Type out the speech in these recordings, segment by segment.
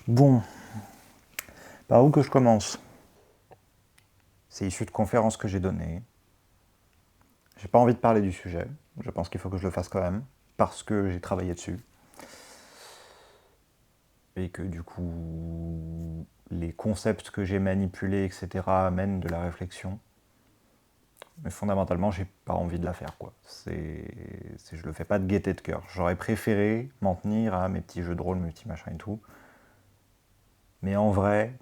Bon, par où que je commence? C'est issu de conférences que j'ai données. J'ai pas envie de parler du sujet. Je pense qu'il faut que je le fasse quand même, parce que j'ai travaillé dessus. Et que du coup, les concepts que j'ai manipulés, etc., amènent de la réflexion. Mais fondamentalement, j'ai pas envie de la faire, quoi. Je le fais pas de gaieté de cœur. J'aurais préféré m'en tenir à mes petits jeux de rôle, mes petits machins et tout. Mais en vrai,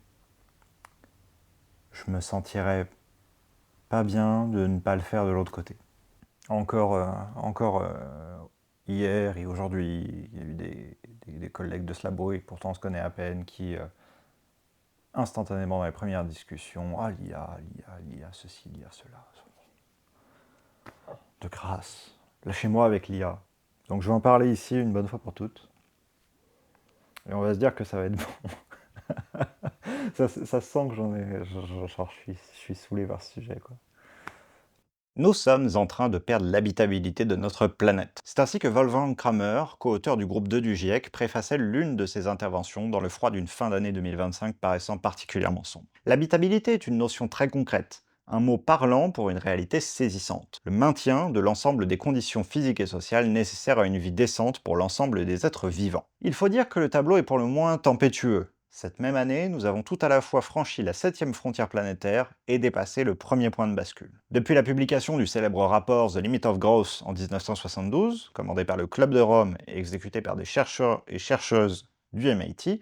je me sentirais pas bien de ne pas le faire de l'autre côté. Encore hier et aujourd'hui, il y a eu des collègues de Slabo, et pourtant on se connaît à peine, qui instantanément dans les premières discussions, ah l'IA, ceci, l'IA, cela. De grâce, lâchez-moi avec l'IA. Donc je vais en parler ici une bonne fois pour toutes. Et on va se dire que ça va être bon. Ça sent que je suis saoulé par ce sujet, quoi. Nous sommes en train de perdre l'habitabilité de notre planète. C'est ainsi que Wolfgang Kramer, co-auteur du groupe 2 du GIEC, préfaçait l'une de ses interventions dans le froid d'une fin d'année 2025 paraissant particulièrement sombre. L'habitabilité est une notion très concrète, un mot parlant pour une réalité saisissante. Le maintien de l'ensemble des conditions physiques et sociales nécessaires à une vie décente pour l'ensemble des êtres vivants. Il faut dire que le tableau est pour le moins tempétueux. Cette même année, nous avons tout à la fois franchi la 7e frontière planétaire et dépassé le premier point de bascule. Depuis la publication du célèbre rapport The Limit of Growth en 1972, commandé par le Club de Rome et exécuté par des chercheurs et chercheuses du MIT,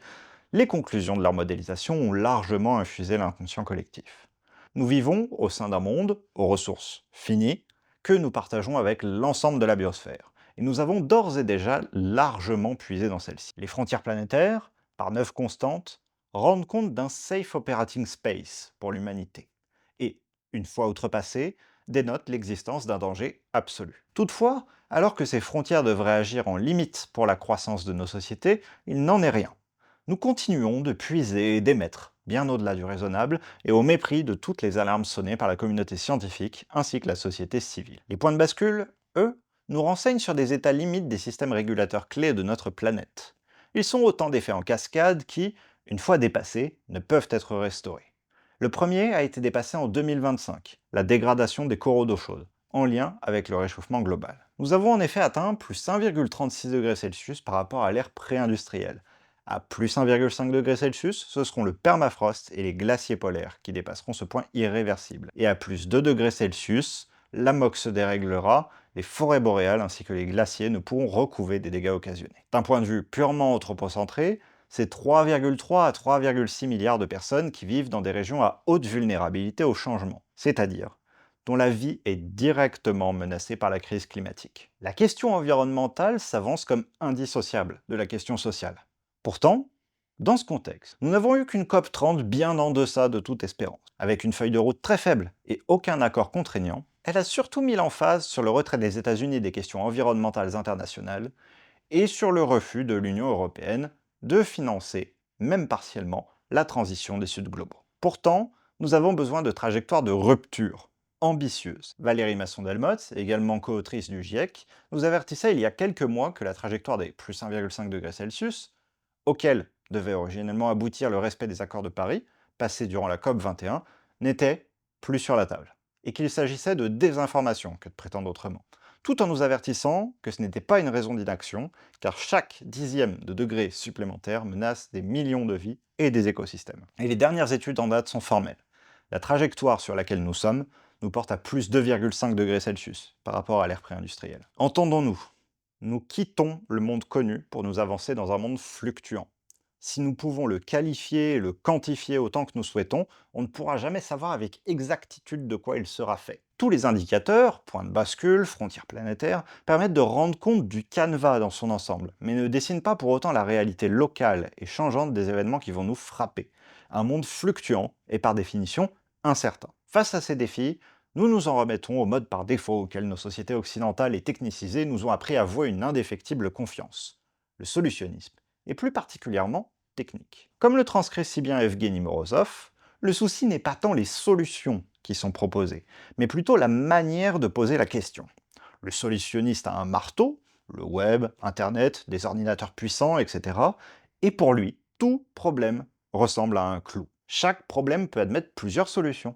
les conclusions de leur modélisation ont largement infusé l'inconscient collectif. Nous vivons au sein d'un monde aux ressources finies que nous partageons avec l'ensemble de la biosphère. Et nous avons d'ores et déjà largement puisé dans celle-ci. Les frontières planétaires, par 9 constantes, rendent compte d'un safe operating space pour l'humanité. Et, une fois outrepassées, dénotent l'existence d'un danger absolu. Toutefois, alors que ces frontières devraient agir en limite pour la croissance de nos sociétés, il n'en est rien. Nous continuons de puiser et d'émettre, bien au-delà du raisonnable, et au mépris de toutes les alarmes sonnées par la communauté scientifique ainsi que la société civile. Les points de bascule, eux, nous renseignent sur des états limites des systèmes régulateurs clés de notre planète. Ils sont autant d'effets en cascade qui, une fois dépassés, ne peuvent être restaurés. Le premier a été dépassé en 2025, la dégradation des coraux d'eau chaude, en lien avec le réchauffement global. Nous avons en effet atteint plus 1,36 degrés Celsius par rapport à l'ère pré-industrielle. À plus 1,5 degrés Celsius, ce seront le permafrost et les glaciers polaires qui dépasseront ce point irréversible. Et à plus 2 degrés Celsius, l'amok se déréglera, les forêts boréales ainsi que les glaciers ne pourront recouver des dégâts occasionnés. D'un point de vue purement anthropocentré, c'est 3,3 à 3,6 milliards de personnes qui vivent dans des régions à haute vulnérabilité au changement, c'est-à-dire dont la vie est directement menacée par la crise climatique. La question environnementale s'avance comme indissociable de la question sociale. Pourtant, dans ce contexte, nous n'avons eu qu'une COP30 bien en deçà de toute espérance. Avec une feuille de route très faible et aucun accord contraignant, elle a surtout mis l'emphase sur le retrait des États-Unis des questions environnementales internationales et sur le refus de l'Union européenne de financer, même partiellement, la transition des Sud globaux. Pourtant, nous avons besoin de trajectoires de rupture ambitieuses. Valérie Masson-Delmotte, également co-autrice du GIEC, nous avertissait il y a quelques mois que la trajectoire des plus 1,5 degrés Celsius, auquel devait originellement aboutir le respect des accords de Paris, passés durant la COP 21, n'était plus sur la table. Et qu'il s'agissait de désinformation que de prétendre autrement. Tout en nous avertissant que ce n'était pas une raison d'inaction, car chaque dixième de degré supplémentaire menace des millions de vies et des écosystèmes. Et les dernières études en date sont formelles. La trajectoire sur laquelle nous sommes nous porte à plus 2,5 degrés Celsius par rapport à l'ère pré-industrielle. Entendons-nous, nous quittons le monde connu pour nous avancer dans un monde fluctuant. Si nous pouvons le qualifier et le quantifier autant que nous souhaitons, on ne pourra jamais savoir avec exactitude de quoi il sera fait. Tous les indicateurs, points de bascule, frontières planétaires, permettent de rendre compte du canevas dans son ensemble, mais ne dessinent pas pour autant la réalité locale et changeante des événements qui vont nous frapper. Un monde fluctuant et par définition incertain. Face à ces défis, nous nous en remettons au mode par défaut auquel nos sociétés occidentales et technicisées nous ont appris à vouer une indéfectible confiance, le solutionnisme, et plus particulièrement technique. Comme le transcrit si bien Evgeny Morozov, le souci n'est pas tant les solutions qui sont proposées, mais plutôt la manière de poser la question. Le solutionniste a un marteau, le web, Internet, des ordinateurs puissants, etc. Et pour lui, Tout problème ressemble à un clou. Chaque problème peut admettre plusieurs solutions.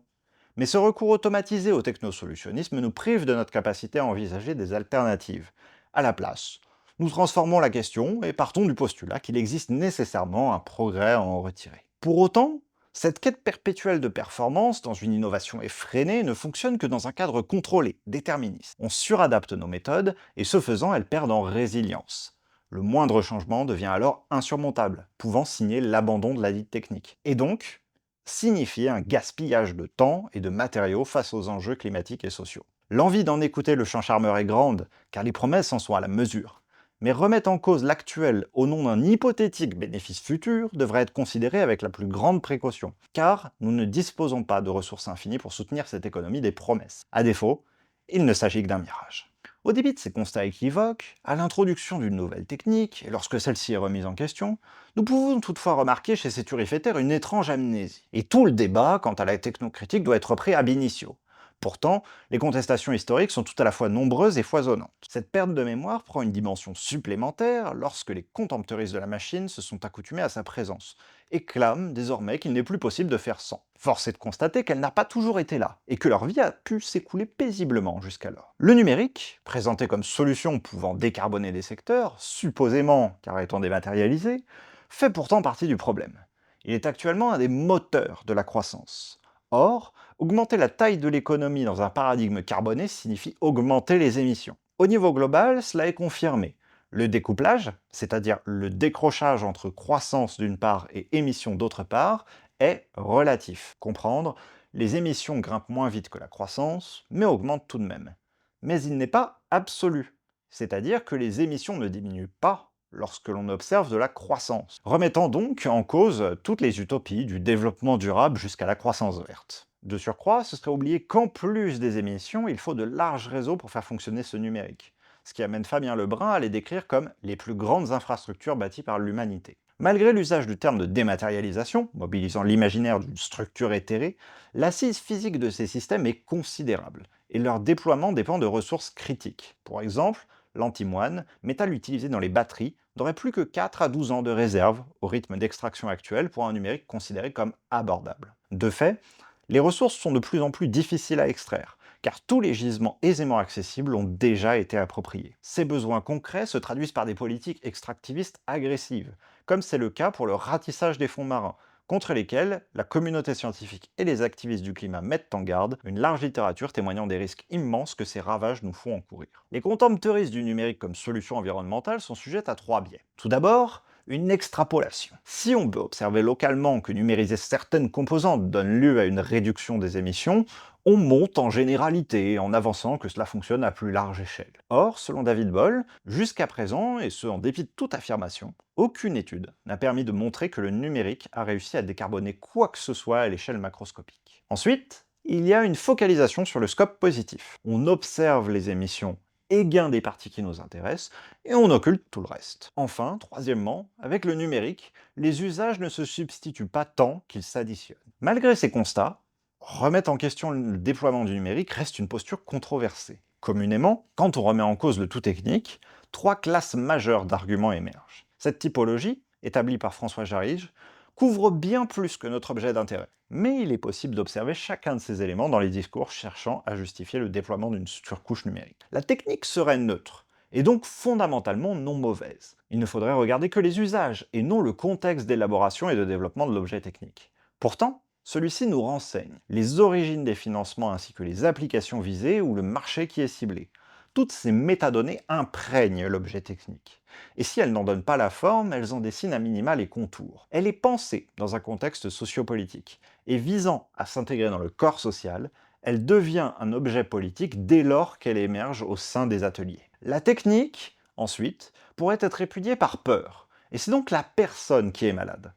Mais ce recours automatisé au technosolutionnisme nous prive de notre capacité à envisager des alternatives. À la place, nous transformons la question et partons du postulat qu'il existe nécessairement un progrès à en retirer. Pour autant, cette quête perpétuelle de performance dans une innovation effrénée ne fonctionne que dans un cadre contrôlé, déterministe. On suradapte nos méthodes et ce faisant, elles perdent en résilience. Le moindre changement devient alors insurmontable, pouvant signer l'abandon de la dite technique. Et donc, signifier un gaspillage de temps et de matériaux face aux enjeux climatiques et sociaux. L'envie d'en écouter le chant charmeur est grande, car les promesses en sont à la mesure. Mais remettre en cause l'actuel au nom d'un hypothétique bénéfice futur devrait être considéré avec la plus grande précaution, car nous ne disposons pas de ressources infinies pour soutenir cette économie des promesses. À défaut, il ne s'agit que d'un mirage. Au début de ces constats équivoques, à l'introduction d'une nouvelle technique, et lorsque celle-ci est remise en question, nous pouvons toutefois remarquer chez ces turifétaires une étrange amnésie. Et tout le débat quant à la technocritique doit être repris ab initio. Pourtant, les contestations historiques sont tout à la fois nombreuses et foisonnantes. Cette perte de mémoire prend une dimension supplémentaire lorsque les contempteuristes de la machine se sont accoutumés à sa présence, et clament désormais qu'il n'est plus possible de faire sans. Force est de constater qu'elle n'a pas toujours été là, et que leur vie a pu s'écouler paisiblement jusqu'alors. Le numérique, présenté comme solution pouvant décarboner des secteurs, supposément car étant dématérialisé, fait pourtant partie du problème. Il est actuellement un des moteurs de la croissance. Or, augmenter la taille de l'économie dans un paradigme carboné signifie augmenter les émissions. Au niveau global, cela est confirmé. Le découplage, c'est-à-dire le décrochage entre croissance d'une part et émissions d'autre part, est relatif. Comprendre, les émissions grimpent moins vite que la croissance, mais augmentent tout de même. Mais il n'est pas absolu, c'est-à-dire que les émissions ne diminuent pas lorsque l'on observe de la croissance, remettant donc en cause toutes les utopies du développement durable jusqu'à la croissance verte. De surcroît, ce serait oublier qu'en plus des émissions, il faut de larges réseaux pour faire fonctionner ce numérique, ce qui amène Fabien Lebrun à les décrire comme les plus grandes infrastructures bâties par l'humanité. Malgré l'usage du terme de dématérialisation, mobilisant l'imaginaire d'une structure éthérée, l'assise physique de ces systèmes est considérable, et leur déploiement dépend de ressources critiques. Pour exemple, l'antimoine, métal utilisé dans les batteries, n'aurait plus que 4 à 12 ans de réserve au rythme d'extraction actuel pour un numérique considéré comme abordable. De fait, les ressources sont de plus en plus difficiles à extraire, car tous les gisements aisément accessibles ont déjà été appropriés. Ces besoins concrets se traduisent par des politiques extractivistes agressives, comme c'est le cas pour le ratissage des fonds marins, contre lesquels la communauté scientifique et les activistes du climat mettent en garde, une large littérature témoignant des risques immenses que ces ravages nous font encourir. Les contempteuristes du numérique comme solution environnementale sont sujettes à 3 biais. Tout d'abord, une extrapolation. Si on peut observer localement que numériser certaines composantes donne lieu à une réduction des émissions, on monte en généralité en avançant que cela fonctionne à plus large échelle. Or, selon David Boll, jusqu'à présent, et ce en dépit de toute affirmation, aucune étude n'a permis de montrer que le numérique a réussi à décarboner quoi que ce soit à l'échelle macroscopique. Ensuite, il y a une focalisation sur le scope positif. On observe les émissions et gains des parties qui nous intéressent, et on occulte tout le reste. Enfin, troisièmement, avec le numérique, les usages ne se substituent pas tant qu'ils s'additionnent. Malgré ces constats, remettre en question le déploiement du numérique reste une posture controversée. Communément, quand on remet en cause le tout technique, 3 classes majeures d'arguments émergent. Cette typologie, établie par François Jarige, couvre bien plus que notre objet d'intérêt. Mais il est possible d'observer chacun de ces éléments dans les discours cherchant à justifier le déploiement d'une surcouche numérique. La technique serait neutre, et donc fondamentalement non mauvaise. Il ne faudrait regarder que les usages, et non le contexte d'élaboration et de développement de l'objet technique. Pourtant, celui-ci nous renseigne les origines des financements ainsi que les applications visées ou le marché qui est ciblé. Toutes ces métadonnées imprègnent l'objet technique. Et si elles n'en donnent pas la forme, elles en dessinent à minima les contours. Elle est pensée dans un contexte sociopolitique, et visant à s'intégrer dans le corps social, elle devient un objet politique dès lors qu'elle émerge au sein des ateliers. La technique, ensuite, pourrait être répudiée par peur, et c'est donc la personne qui est malade.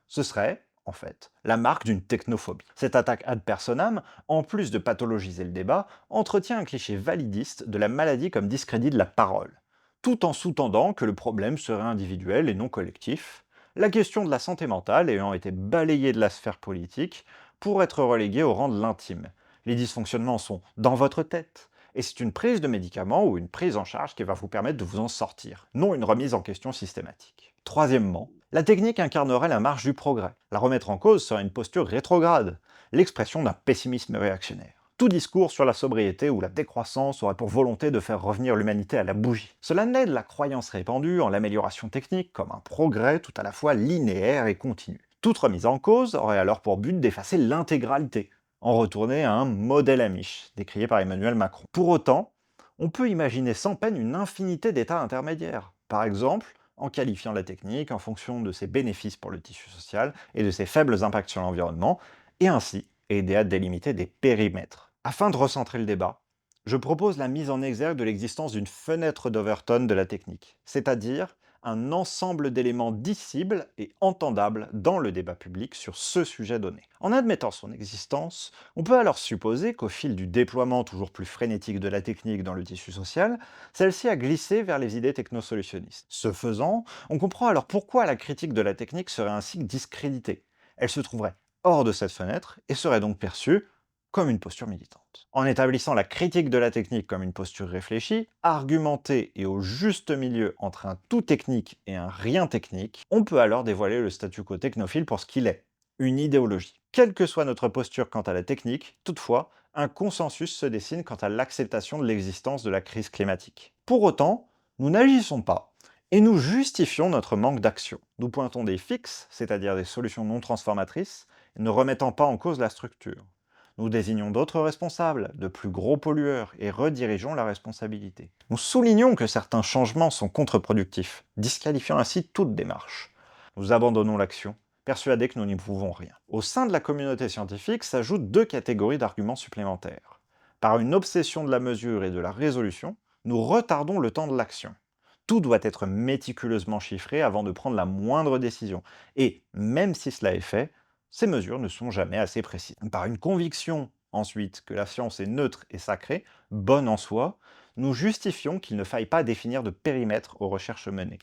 Ce serait, en fait, la marque d'une technophobie. Cette attaque ad personam, en plus de pathologiser le débat, entretient un cliché validiste de la maladie comme discrédit de la parole, tout en sous-tendant que le problème serait individuel et non collectif, la question de la santé mentale ayant été balayée de la sphère politique pour être reléguée au rang de l'intime. Les dysfonctionnements sont dans votre tête, et c'est une prise de médicaments ou une prise en charge qui va vous permettre de vous en sortir, non une remise en question systématique. Troisièmement, la technique incarnerait la marche du progrès. La remettre en cause serait une posture rétrograde, l'expression d'un pessimisme réactionnaire. Tout discours sur la sobriété ou la décroissance aurait pour volonté de faire revenir l'humanité à la bougie. Cela naît de la croyance répandue en l'amélioration technique comme un progrès tout à la fois linéaire et continu. Toute remise en cause aurait alors pour but d'effacer l'intégralité, en retourner à un modèle Amish, décrié par Emmanuel Macron. Pour autant, on peut imaginer sans peine une infinité d'états intermédiaires. Par exemple, en qualifiant la technique en fonction de ses bénéfices pour le tissu social et de ses faibles impacts sur l'environnement, et ainsi aider à délimiter des périmètres. Afin de recentrer le débat, je propose la mise en exergue de l'existence d'une fenêtre d'Overton de la technique, c'est-à-dire un ensemble d'éléments dissibles et entendables dans le débat public sur ce sujet donné. En admettant son existence, on peut alors supposer qu'au fil du déploiement toujours plus frénétique de la technique dans le tissu social, celle-ci a glissé vers les idées technosolutionnistes. Ce faisant, on comprend alors pourquoi la critique de la technique serait ainsi discréditée. Elle se trouverait hors de cette fenêtre et serait donc perçue comme une posture militante. En établissant la critique de la technique comme une posture réfléchie, argumentée et au juste milieu entre un tout technique et un rien technique, on peut alors dévoiler le statu quo technophile pour ce qu'il est, une idéologie. Quelle que soit notre posture quant à la technique, toutefois, un consensus se dessine quant à l'acceptation de l'existence de la crise climatique. Pour autant, nous n'agissons pas, et nous justifions notre manque d'action. Nous pointons des fixes, c'est-à-dire des solutions non transformatrices, ne remettant pas en cause la structure. Nous désignons d'autres responsables, de plus gros pollueurs, et redirigeons la responsabilité. Nous soulignons que certains changements sont contre-productifs, disqualifiant ainsi toute démarche. Nous abandonnons l'action, persuadés que nous n'y pouvons rien. Au sein de la communauté scientifique s'ajoutent deux catégories d'arguments supplémentaires. Par une obsession de la mesure et de la résolution, nous retardons le temps de l'action. Tout doit être méticuleusement chiffré avant de prendre la moindre décision. Et, même si cela est fait, ces mesures ne sont jamais assez précises. Par une conviction, ensuite, que la science est neutre et sacrée, bonne en soi, nous justifions qu'il ne faille pas définir de périmètre aux recherches menées.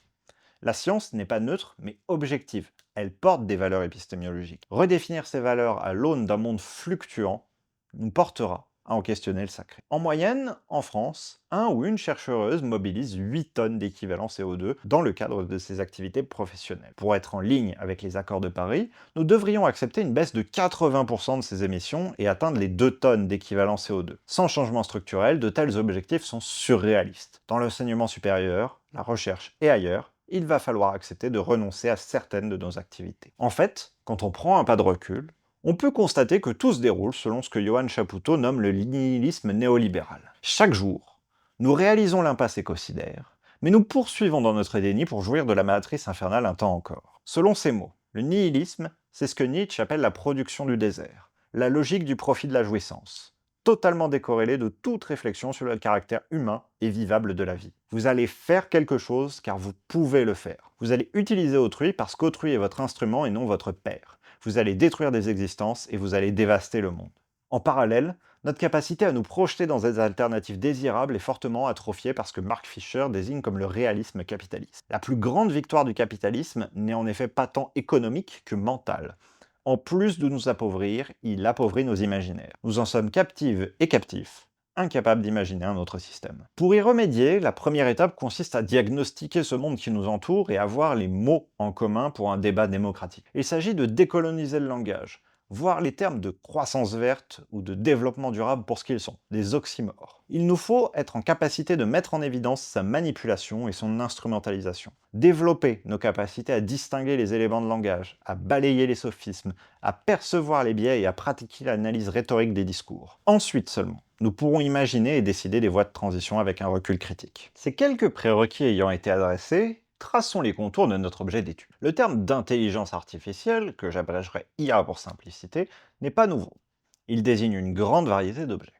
La science n'est pas neutre, mais objective. Elle porte des valeurs épistémologiques. Redéfinir ces valeurs à l'aune d'un monde fluctuant nous portera à en questionner le sacré. En moyenne, en France, un ou une chercheuse mobilise 8 tonnes d'équivalent CO2 dans le cadre de ses activités professionnelles. Pour être en ligne avec les accords de Paris, nous devrions accepter une baisse de 80% de ces émissions et atteindre les 2 tonnes d'équivalent CO2. Sans changement structurel, de tels objectifs sont surréalistes. Dans l'enseignement supérieur, la recherche et ailleurs, il va falloir accepter de renoncer à certaines de nos activités. En fait, quand on prend un pas de recul, on peut constater que tout se déroule selon ce que Johan Chapoutot nomme le nihilisme néolibéral. Chaque jour, nous réalisons l'impasse écocidaire, mais nous poursuivons dans notre déni pour jouir de la matrice infernale un temps encore. Selon ces mots, le nihilisme, c'est ce que Nietzsche appelle la production du désert, la logique du profit de la jouissance, totalement décorrélée de toute réflexion sur le caractère humain et vivable de la vie. Vous allez faire quelque chose car vous pouvez le faire. Vous allez utiliser autrui parce qu'autrui est votre instrument et non votre père. Vous allez détruire des existences et vous allez dévaster le monde. En parallèle, notre capacité à nous projeter dans des alternatives désirables est fortement atrophiée par ce que Mark Fisher désigne comme le réalisme capitaliste. La plus grande victoire du capitalisme n'est en effet pas tant économique que mentale. En plus de nous appauvrir, il appauvrit nos imaginaires. Nous en sommes captives et captifs, incapables d'imaginer un autre système. Pour y remédier, la première étape consiste à diagnostiquer ce monde qui nous entoure et avoir les mots en commun pour un débat démocratique. Il s'agit de décoloniser le langage, voir les termes de croissance verte ou de développement durable pour ce qu'ils sont, des oxymores. Il nous faut être en capacité de mettre en évidence sa manipulation et son instrumentalisation. Développer nos capacités à distinguer les éléments de langage, à balayer les sophismes, à percevoir les biais et à pratiquer l'analyse rhétorique des discours. Ensuite seulement, nous pourrons imaginer et décider des voies de transition avec un recul critique. Ces quelques prérequis ayant été adressés, traçons les contours de notre objet d'étude. Le terme d'intelligence artificielle, que j'abrégerai IA pour simplicité, n'est pas nouveau. Il désigne une grande variété d'objets.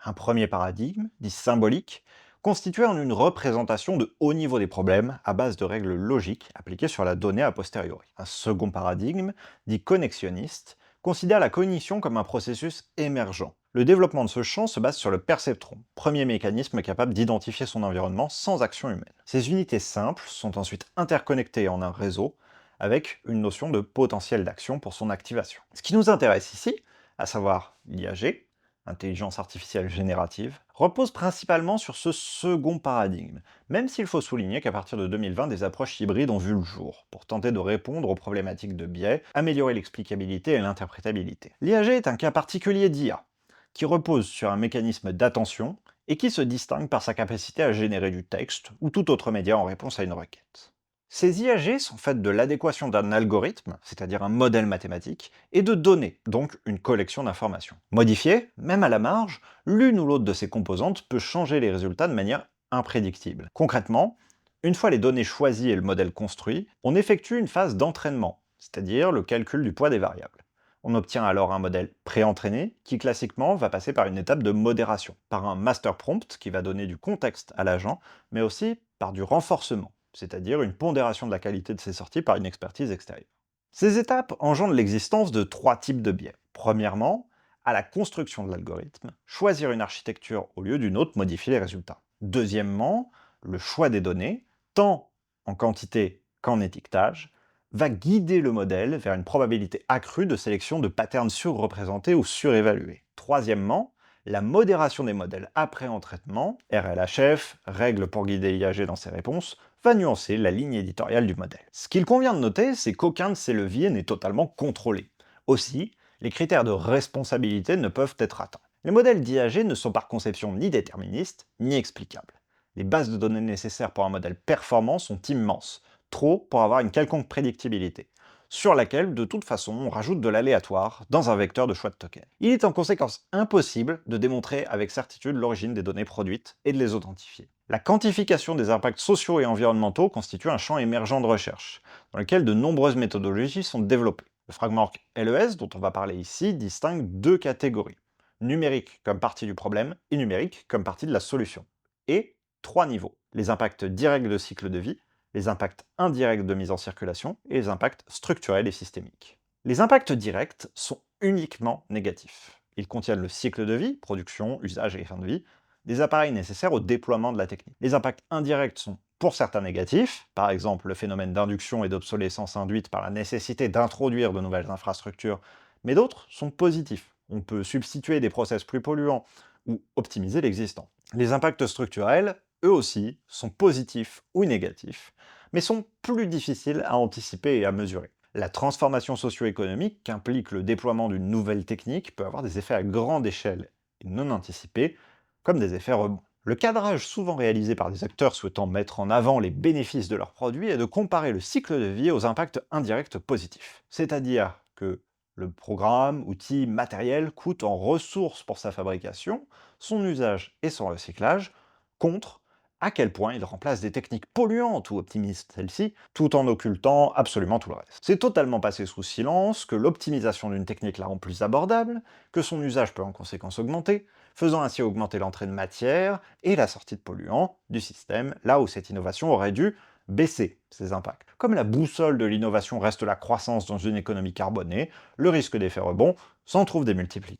Un premier paradigme, dit symbolique, constitué en une représentation de haut niveau des problèmes à base de règles logiques appliquées sur la donnée a posteriori. Un second paradigme, dit connexionniste, considère la cognition comme un processus émergent. Le développement de ce champ se base sur le perceptron, premier mécanisme capable d'identifier son environnement sans action humaine. Ces unités simples sont ensuite interconnectées en un réseau, avec une notion de potentiel d'action pour son activation. Ce qui nous intéresse ici, à savoir l'IAG, intelligence artificielle générative, repose principalement sur ce second paradigme, même s'il faut souligner qu'à partir de 2020, des approches hybrides ont vu le jour, pour tenter de répondre aux problématiques de biais, améliorer l'explicabilité et l'interprétabilité. L'IAG est un cas particulier d'IA, qui repose sur un mécanisme d'attention et qui se distingue par sa capacité à générer du texte ou tout autre média en réponse à une requête. Ces IAG sont faites de l'adéquation d'un algorithme, c'est-à-dire un modèle mathématique, et de données, donc une collection d'informations. Modifiées, même à la marge, l'une ou l'autre de ces composantes peut changer les résultats de manière imprédictible. Concrètement, une fois les données choisies et le modèle construit, on effectue une phase d'entraînement, c'est-à-dire le calcul du poids des variables. On obtient alors un modèle pré-entraîné qui classiquement va passer par une étape de modération, par un master prompt qui va donner du contexte à l'agent, mais aussi par du renforcement, c'est-à-dire une pondération de la qualité de ses sorties par une expertise extérieure. Ces étapes engendrent l'existence de trois types de biais. Premièrement, à la construction de l'algorithme, choisir une architecture au lieu d'une autre modifie les résultats. Deuxièmement, le choix des données, tant en quantité qu'en étiquetage, va guider le modèle vers une probabilité accrue de sélection de patterns surreprésentés ou surévalués. Troisièmement, la modération des modèles après entraînement, RLHF, règle pour guider l'IAG dans ses réponses, va nuancer la ligne éditoriale du modèle. Ce qu'il convient de noter, c'est qu'aucun de ces leviers n'est totalement contrôlé. Aussi, les critères de responsabilité ne peuvent être atteints. Les modèles d'IAG ne sont par conception ni déterministes, ni explicables. Les bases de données nécessaires pour un modèle performant sont immenses, trop pour avoir une quelconque prédictibilité, sur laquelle, de toute façon, on rajoute de l'aléatoire dans un vecteur de choix de token. Il est en conséquence impossible de démontrer avec certitude l'origine des données produites et de les authentifier. La quantification des impacts sociaux et environnementaux constitue un champ émergent de recherche, dans lequel de nombreuses méthodologies sont développées. Le framework LES, dont on va parler ici, distingue deux catégories: numérique comme partie du problème et numérique comme partie de la solution. Et trois niveaux: les impacts directs de cycle de vie, les impacts indirects de mise en circulation et les impacts structurels et systémiques. Les impacts directs sont uniquement négatifs. Ils contiennent le cycle de vie, production, usage et fin de vie, des appareils nécessaires au déploiement de la technique. Les impacts indirects sont pour certains négatifs, par exemple le phénomène d'induction et d'obsolescence induite par la nécessité d'introduire de nouvelles infrastructures, mais d'autres sont positifs. On peut substituer des process plus polluants ou optimiser l'existant. Les impacts structurels, eux aussi, sont positifs ou négatifs, mais sont plus difficiles à anticiper et à mesurer. La transformation socio-économique qu'implique le déploiement d'une nouvelle technique peut avoir des effets à grande échelle et non anticipés, comme des effets rebonds. Le cadrage souvent réalisé par des acteurs souhaitant mettre en avant les bénéfices de leurs produits est de comparer le cycle de vie aux impacts indirects positifs. C'est-à-dire que le programme, outil, matériel coûte en ressources pour sa fabrication, son usage et son recyclage, contre à quel point il remplace des techniques polluantes ou optimise celles-ci, tout en occultant absolument tout le reste. C'est totalement passé sous silence que l'optimisation d'une technique la rend plus abordable, que son usage peut en conséquence augmenter, faisant ainsi augmenter l'entrée de matière et la sortie de polluants du système, là où cette innovation aurait dû baisser ses impacts. Comme la boussole de l'innovation reste la croissance dans une économie carbonée, le risque d'effet rebond s'en trouve démultiplié.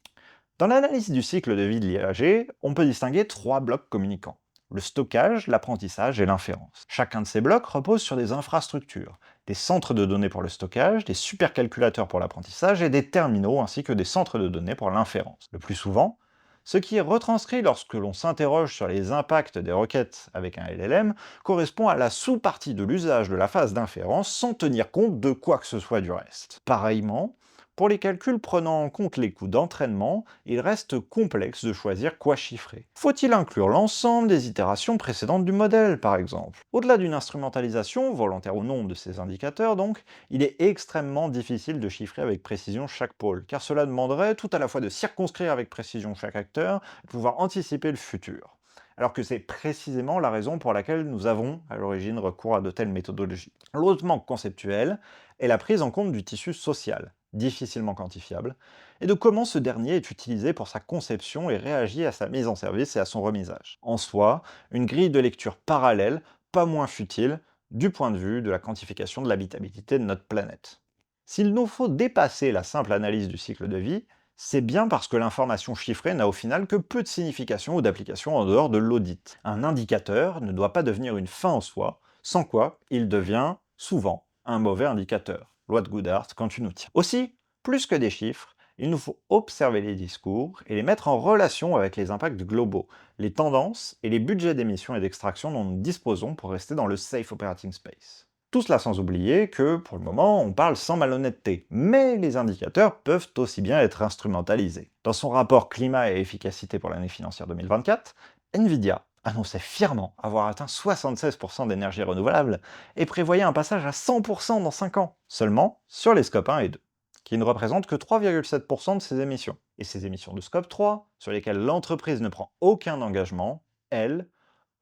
Dans l'analyse du cycle de vie de l'IAG, on peut distinguer trois blocs communicants: le stockage, l'apprentissage et l'inférence. Chacun de ces blocs repose sur des infrastructures, des centres de données pour le stockage, des supercalculateurs pour l'apprentissage et des terminaux ainsi que des centres de données pour l'inférence. Le plus souvent, ce qui est retranscrit lorsque l'on s'interroge sur les impacts des requêtes avec un LLM correspond à la sous-partie de l'usage de la phase d'inférence sans tenir compte de quoi que ce soit du reste. Pareillement, pour les calculs prenant en compte les coûts d'entraînement, il reste complexe de choisir quoi chiffrer. Faut-il inclure l'ensemble des itérations précédentes du modèle, par exemple? Au-delà d'une instrumentalisation, volontaire ou non, de ces indicateurs donc, il est extrêmement difficile de chiffrer avec précision chaque pôle, car cela demanderait tout à la fois de circonscrire avec précision chaque acteur et de pouvoir anticiper le futur. Alors que c'est précisément la raison pour laquelle nous avons, à l'origine, recours à de telles méthodologies. L'autre manque conceptuel est la prise en compte du tissu social, difficilement quantifiable, et de comment ce dernier est utilisé pour sa conception et réagit à sa mise en service et à son remisage. En soi, une grille de lecture parallèle, pas moins futile, du point de vue de la quantification de l'habitabilité de notre planète. S'il nous faut dépasser la simple analyse du cycle de vie, c'est bien parce que l'information chiffrée n'a au final que peu de signification ou d'application en dehors de l'audit. Un indicateur ne doit pas devenir une fin en soi, sans quoi il devient, souvent, un mauvais indicateur. Loi de Goodhart, quand tu nous tiens. Aussi, plus que des chiffres, Il nous faut observer les discours et les mettre en relation avec les impacts globaux, les tendances et les budgets d'émission et d'extraction dont nous disposons pour rester dans le safe operating space. Tout cela sans oublier que, pour le moment, on parle sans malhonnêteté, mais les indicateurs peuvent aussi bien être instrumentalisés. Dans son rapport climat et efficacité pour l'année financière 2024, Nvidia annonçait fièrement avoir atteint 76% d'énergie renouvelable et prévoyait un passage à 100% dans 5 ans, seulement sur les scopes 1 et 2, qui ne représentent que 3,7% de ses émissions. Et ces émissions de scope 3, sur lesquelles l'entreprise ne prend aucun engagement, elles,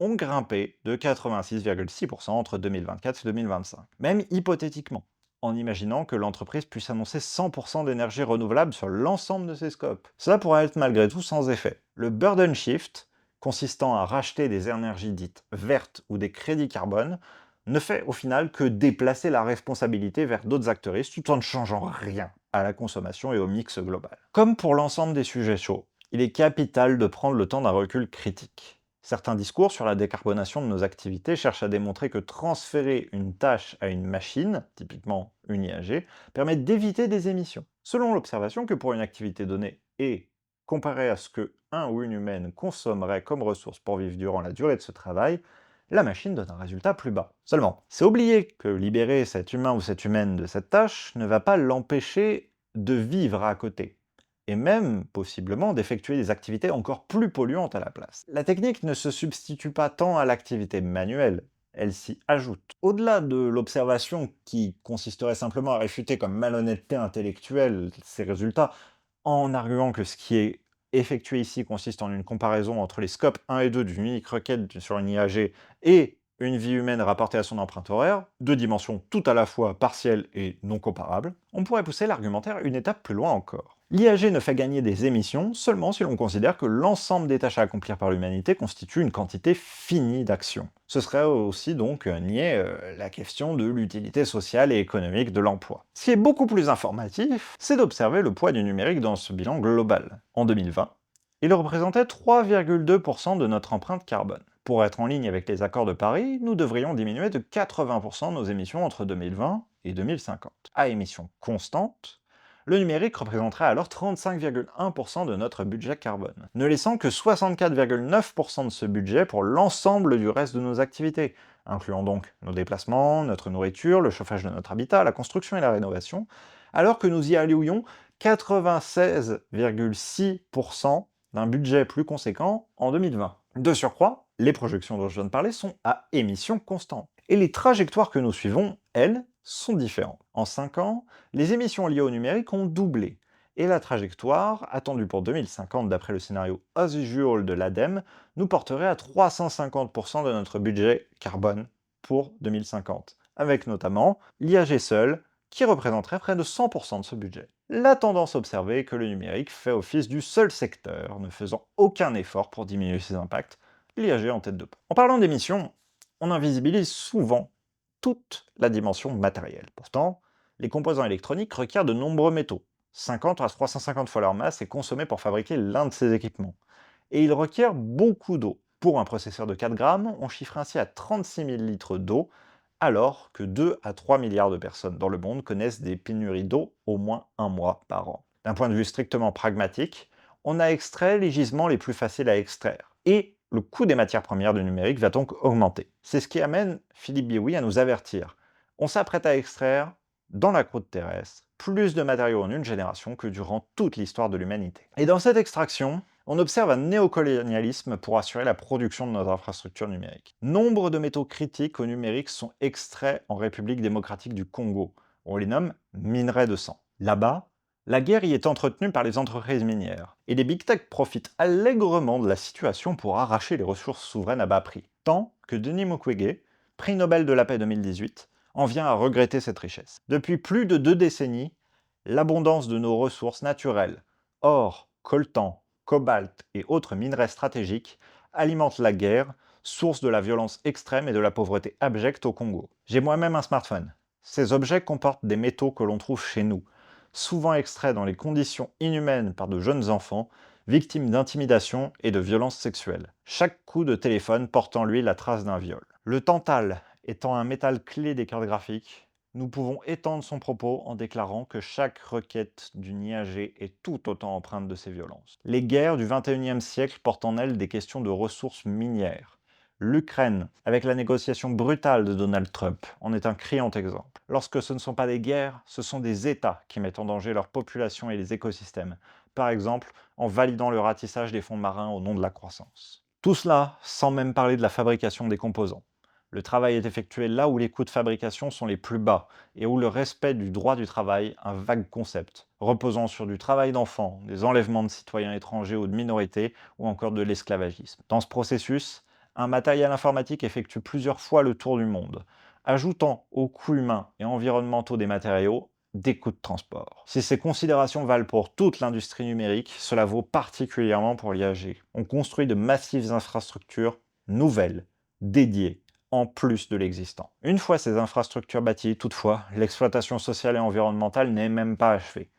ont grimpé de 86,6% entre 2024 et 2025. Même hypothétiquement, en imaginant que l'entreprise puisse annoncer 100% d'énergie renouvelable sur l'ensemble de ses scopes. Cela pourrait être malgré tout sans effet. Le burden shift, consistant à racheter des énergies dites vertes ou des crédits carbone, ne fait au final que déplacer la responsabilité vers d'autres acteuristes tout en ne changeant rien à la consommation et au mix global. Comme pour l'ensemble des sujets chauds, il est capital de prendre le temps d'un recul critique. Certains discours sur la décarbonation de nos activités cherchent à démontrer que transférer une tâche à une machine, typiquement une IAG, permet d'éviter des émissions. Selon l'observation que pour une activité donnée et comparé à ce que un ou une humaine consommerait comme ressource pour vivre durant la durée de ce travail, la machine donne un résultat plus bas. Seulement, c'est oublier que libérer cet humain ou cette humaine de cette tâche ne va pas l'empêcher de vivre à côté et même, possiblement, d'effectuer des activités encore plus polluantes à la place. La technique ne se substitue pas tant à l'activité manuelle, elle s'y ajoute. Au-delà de l'observation qui consisterait simplement à réfuter comme malhonnêteté intellectuelle ces résultats, en arguant que ce qui est effectué ici consiste en une comparaison entre les scopes 1 et 2 d'une unique requête sur une IAG et une vie humaine rapportée à son empreinte horaire, deux dimensions tout à la fois partielles et non comparables, on pourrait pousser l'argumentaire une étape plus loin encore. L'IAG ne fait gagner des émissions seulement si l'on considère que l'ensemble des tâches à accomplir par l'humanité constitue une quantité finie d'actions. Ce serait aussi donc nier la question de l'utilité sociale et économique de l'emploi. Ce qui est beaucoup plus informatif, c'est d'observer le poids du numérique dans ce bilan global. En 2020, il représentait 3,2% de notre empreinte carbone. Pour être en ligne avec les accords de Paris, nous devrions diminuer de 80% nos émissions entre 2020 et 2050. À émissions constantes, le numérique représenterait alors 35,1% de notre budget carbone, ne laissant que 64,9% de ce budget pour l'ensemble du reste de nos activités, incluant donc nos déplacements, notre nourriture, le chauffage de notre habitat, la construction et la rénovation, alors que nous y allouions 96,6% d'un budget plus conséquent en 2020. De surcroît, les projections dont je viens de parler sont à émissions constantes. Et les trajectoires que nous suivons, elles, sont différentes. En 5 ans, les émissions liées au numérique ont doublé, et la trajectoire, attendue pour 2050 d'après le scénario as usual de l'ADEME, nous porterait à 350% de notre budget carbone pour 2050, avec notamment l'IAG seul, qui représenterait près de 100% de ce budget. La tendance observée est que le numérique fait office du seul secteur ne faisant aucun effort pour diminuer ses impacts, l'IAG en tête de pont. En parlant d'émissions, on invisibilise souvent toute la dimension matérielle. Pourtant, les composants électroniques requièrent de nombreux métaux. 50 à 350 fois leur masse est consommée pour fabriquer l'un de ces équipements. Et ils requièrent beaucoup d'eau. Pour un processeur de 4 grammes, on chiffre ainsi à 36 000 litres d'eau, alors que 2 à 3 milliards de personnes dans le monde connaissent des pénuries d'eau au moins un mois par an. D'un point de vue strictement pragmatique, on a extrait les gisements les plus faciles à extraire. Et le coût des matières premières du numérique va donc augmenter. C'est ce qui amène Philippe Bioui à nous avertir. On s'apprête à extraire, dans la croûte terrestre, plus de matériaux en une génération que durant toute l'histoire de l'humanité. Et dans cette extraction, on observe un néocolonialisme pour assurer la production de nos infrastructures numériques. Nombre de métaux critiques au numérique sont extraits en République démocratique du Congo. On les nomme minerais de sang. Là-bas, la guerre y est entretenue par les entreprises minières, et les big tech profitent allègrement de la situation pour arracher les ressources souveraines à bas prix. Tant que Denis Mukwege, prix Nobel de la paix 2018, en vient à regretter cette richesse. Depuis plus de 2 décennies, l'abondance de nos ressources naturelles, or, coltan, cobalt et autres minerais stratégiques, alimente la guerre, source de la violence extrême et de la pauvreté abjecte au Congo. J'ai moi-même un smartphone. Ces objets comportent des métaux que l'on trouve chez nous, souvent extraits dans les conditions inhumaines par de jeunes enfants, victimes d'intimidation et de violences sexuelles. Chaque coup de téléphone porte en lui la trace d'un viol. Le tantal, étant un métal clé des cartes graphiques, Nous pouvons étendre son propos en déclarant que chaque requête d'une IAG est tout autant empreinte de ces violences. Les guerres du XXIe siècle portent en elles des questions de ressources minières. L'Ukraine, avec la négociation brutale de Donald Trump, en est un criant exemple. Lorsque ce ne sont pas des guerres, ce sont des États qui mettent en danger leur population et les écosystèmes, par exemple en validant le ratissage des fonds marins au nom de la croissance. Tout cela sans même parler de la fabrication des composants. Le travail est effectué là où les coûts de fabrication sont les plus bas et où le respect du droit du travail, un vague concept, reposant sur du travail d'enfants, des enlèvements de citoyens étrangers ou de minorités, ou encore de l'esclavagisme. Dans ce processus, un matériel informatique effectue plusieurs fois le tour du monde, ajoutant aux coûts humains et environnementaux des matériaux des coûts de transport. Si ces considérations valent pour toute l'industrie numérique, cela vaut particulièrement pour l'IAG. On construit de massives infrastructures nouvelles, dédiées, en plus de l'existant. Une fois ces infrastructures bâties, toutefois, l'exploitation sociale et environnementale n'est même pas achevée,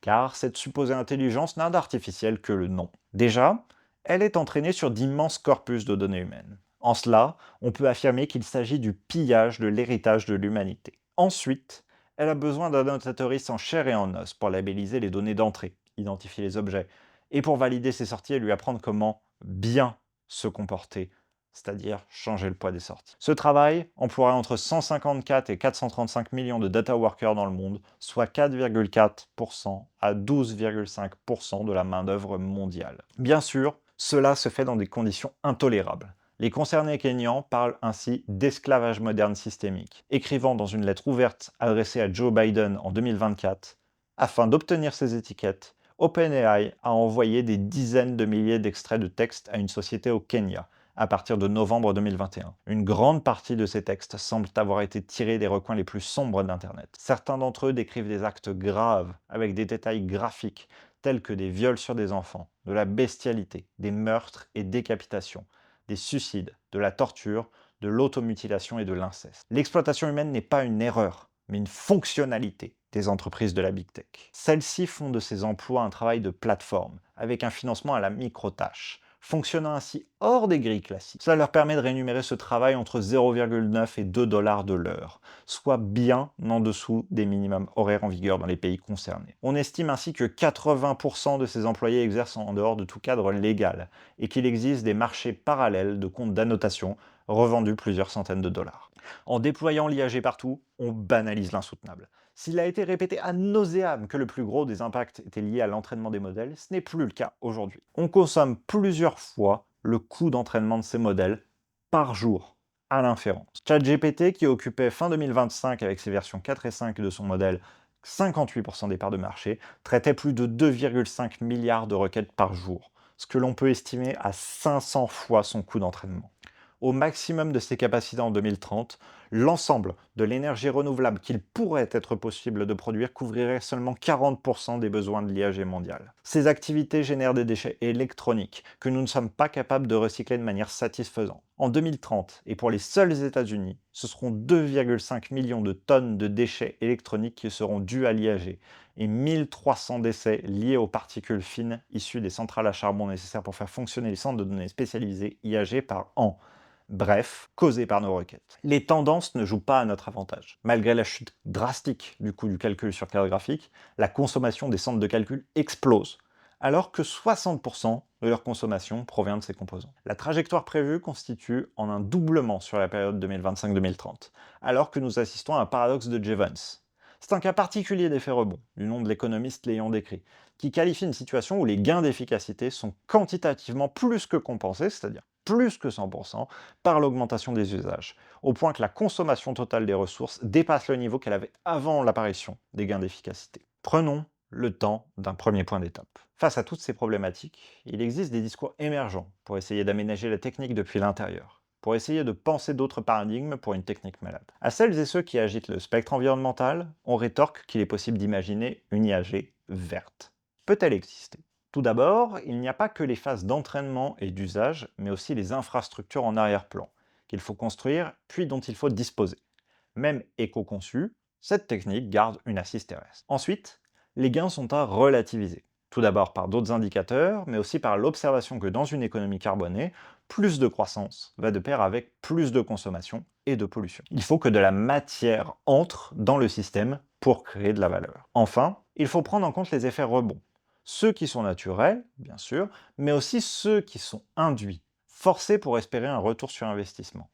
car cette supposée intelligence n'a d'artificiel que le nom. Déjà, elle est entraînée sur d'immenses corpus de données humaines. En cela, on peut affirmer qu'il s'agit du pillage de l'héritage de l'humanité. Ensuite, elle a besoin d'un annotatrice en chair et en os pour labelliser les données d'entrée, identifier les objets, et pour valider ses sorties et lui apprendre comment bien se comporter, c'est-à-dire changer le poids des sorties. Ce travail emploierait entre 154 et 435 millions de data workers dans le monde, soit 4,4% à 12,5% de la main-d'œuvre mondiale. Bien sûr, cela se fait dans des conditions intolérables. Les concernés kényans parlent ainsi d'esclavage moderne systémique, écrivant dans une lettre ouverte adressée à Joe Biden en 2024, afin d'obtenir ces étiquettes, OpenAI a envoyé des dizaines de milliers d'extraits de texte à une société au Kenya, à partir de novembre 2021. Une grande partie de ces textes semblent avoir été tirés des recoins les plus sombres d'Internet. Certains d'entre eux décrivent des actes graves, avec des détails graphiques, tels que des viols sur des enfants, de la bestialité, des meurtres et décapitations, des suicides, de la torture, de l'automutilation et de l'inceste. L'exploitation humaine n'est pas une erreur, mais une fonctionnalité des entreprises de la Big Tech. Celles-ci font de ces emplois un travail de plateforme, avec un financement à la micro-tâche, fonctionnant ainsi hors des grilles classiques. Cela leur permet de rémunérer ce travail entre 0,9 et 2 dollars de l'heure, soit bien en dessous des minimums horaires en vigueur dans les pays concernés. On estime ainsi que 80% de ces employés exercent en dehors de tout cadre légal, et qu'il existe des marchés parallèles de comptes d'annotation revendus plusieurs centaines de dollars. En déployant l'IAG partout, on banalise l'insoutenable. S'il a été répété ad nauseam que le plus gros des impacts était lié à l'entraînement des modèles, ce n'est plus le cas aujourd'hui. On consomme plusieurs fois le coût d'entraînement de ces modèles par jour à l'inférence. ChatGPT, qui occupait fin 2025 avec ses versions 4 et 5 de son modèle 58% des parts de marché, traitait plus de 2,5 milliards de requêtes par jour, ce que l'on peut estimer à 500 fois son coût d'entraînement. Au maximum de ses capacités en 2030, l'ensemble de l'énergie renouvelable qu'il pourrait être possible de produire couvrirait seulement 40% des besoins de l'IAG mondial. Ces activités génèrent des déchets électroniques que nous ne sommes pas capables de recycler de manière satisfaisante. En 2030, et pour les seuls États-Unis, ce seront 2,5 millions de tonnes de déchets électroniques qui seront dus à l'IAG et 1300 décès liés aux particules fines issues des centrales à charbon nécessaires pour faire fonctionner les centres de données spécialisés IAG par an. Bref, causées par nos requêtes. Les tendances ne jouent pas à notre avantage. Malgré la chute drastique du coût du calcul sur carte graphique, la consommation des centres de calcul explose, alors que 60% de leur consommation provient de ces composants. La trajectoire prévue constitue en un doublement sur la période 2025-2030, alors que nous assistons à un paradoxe de Jevons. C'est un cas particulier d'effet rebond, du nom de l'économiste l'ayant décrit, qui qualifie une situation où les gains d'efficacité sont quantitativement plus que compensés, c'est-à-dire plus que 100%, par l'augmentation des usages, au point que la consommation totale des ressources dépasse le niveau qu'elle avait avant l'apparition des gains d'efficacité. Prenons le temps d'un premier point d'étape. Face à toutes ces problématiques, il existe des discours émergents pour essayer d'aménager la technique depuis l'intérieur, pour essayer de penser d'autres paradigmes pour une technique malade. À celles et ceux qui agitent le spectre environnemental, on rétorque qu'il est possible d'imaginer une IAG verte. Peut-elle exister ? Tout d'abord, il n'y a pas que les phases d'entraînement et d'usage, mais aussi les infrastructures en arrière-plan, qu'il faut construire puis dont il faut disposer. Même éco-conçue, cette technique garde une assise terrestre. Ensuite, les gains sont à relativiser. Tout d'abord par d'autres indicateurs, mais aussi par l'observation que dans une économie carbonée, plus de croissance va de pair avec plus de consommation et de pollution. Il faut que de la matière entre dans le système pour créer de la valeur. Enfin, il faut prendre en compte les effets rebonds. Ceux qui sont naturels, bien sûr, mais aussi ceux qui sont induits, forcés pour espérer un retour sur investissement.